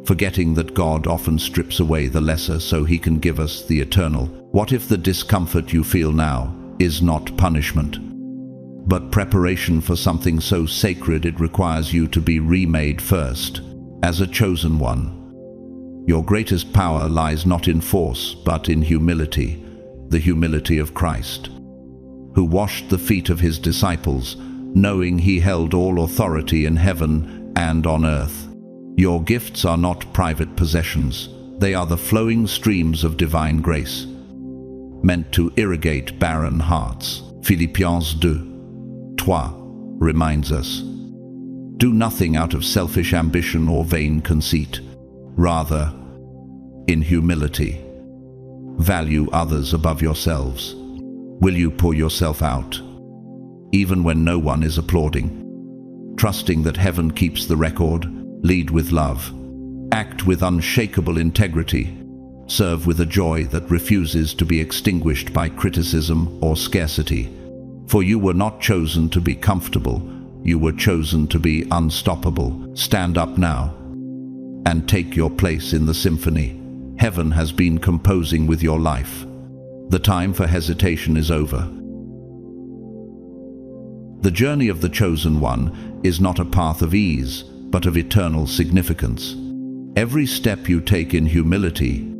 forgetting that God often strips away the lesser so he can give us the eternal." What if the discomfort you feel now is not punishment, but preparation for something so sacred it requires you to be remade first, as a chosen one? Your greatest power lies not in force, but in humility, the humility of Christ, who washed the feet of his disciples, knowing he held all authority in heaven and on earth. Your gifts are not private possessions. They are the flowing streams of divine grace, meant to irrigate barren hearts. Philippians 2:3 reminds us, do nothing out of selfish ambition or vain conceit. Rather, in humility, value others above yourselves. Will you pour yourself out, even when no one is applauding? Trusting that heaven keeps the record, lead with love, act with unshakable integrity, serve with a joy that refuses to be extinguished by criticism or scarcity. For you were not chosen to be comfortable, You were chosen to be unstoppable. Stand up now and take your place in the symphony. Heaven has been composing with your life. The time for hesitation is over. The journey of the chosen one is not a path of ease, but of eternal significance. Every step you take in humility,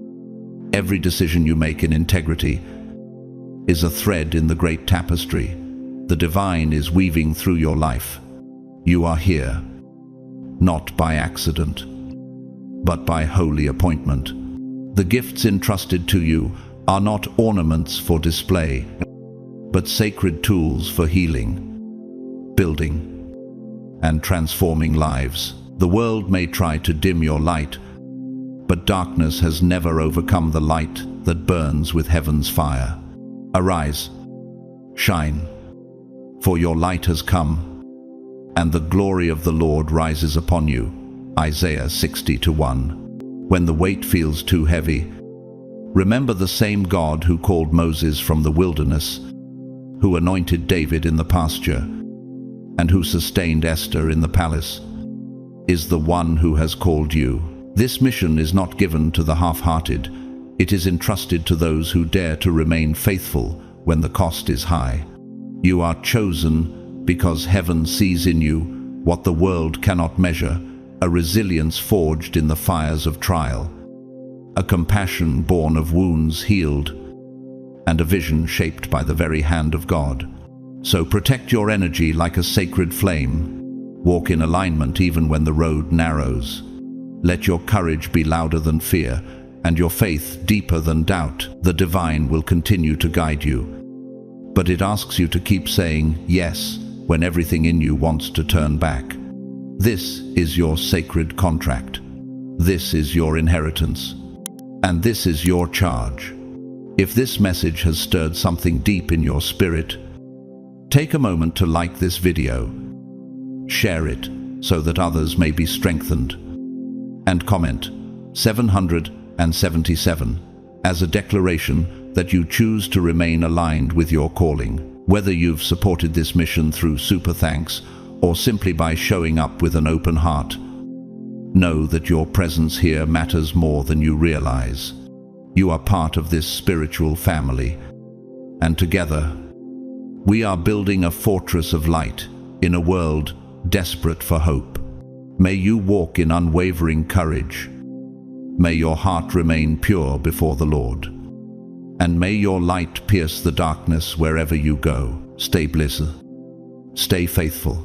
every decision you make in integrity, is a thread in the great tapestry. The divine is weaving through your life. You are here, not by accident, but by holy appointment. The gifts entrusted to you are not ornaments for display, but sacred tools for healing, building, and transforming lives. The world may try to dim your light, but darkness has never overcome the light that burns with heaven's fire. Arise, shine, for your light has come, and the glory of the Lord rises upon you. Isaiah 60:1. When the weight feels too heavy, remember the same God who called Moses from the wilderness, who anointed David in the pasture, and who sustained Esther in the palace, is the one who has called you. This mission is not given to the half-hearted. It is entrusted to those who dare to remain faithful when the cost is high. You are chosen because heaven sees in you what the world cannot measure, a resilience forged in the fires of trial, a compassion born of wounds healed, and a vision shaped by the very hand of God. So protect your energy like a sacred flame. Walk in alignment even when the road narrows. Let your courage be louder than fear, and your faith deeper than doubt. The divine will continue to guide you, but it asks you to keep saying yes when everything in you wants to turn back. This is your sacred contract. This is your inheritance. And this is your charge. If this message has stirred something deep in your spirit, take a moment to like this video, share it so that others may be strengthened, and comment 777 as a declaration that you choose to remain aligned with your calling. Whether you've supported this mission through super thanks or simply by showing up with an open heart, know that your presence here matters more than you realize. You are part of this spiritual family, and together we are building a fortress of light in a world desperate for hope. May you walk in unwavering courage. May your heart remain pure before the Lord. And may your light pierce the darkness wherever you go. Stay blessed, stay faithful,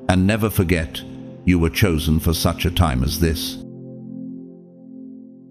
and never forget you were chosen for such a time as this.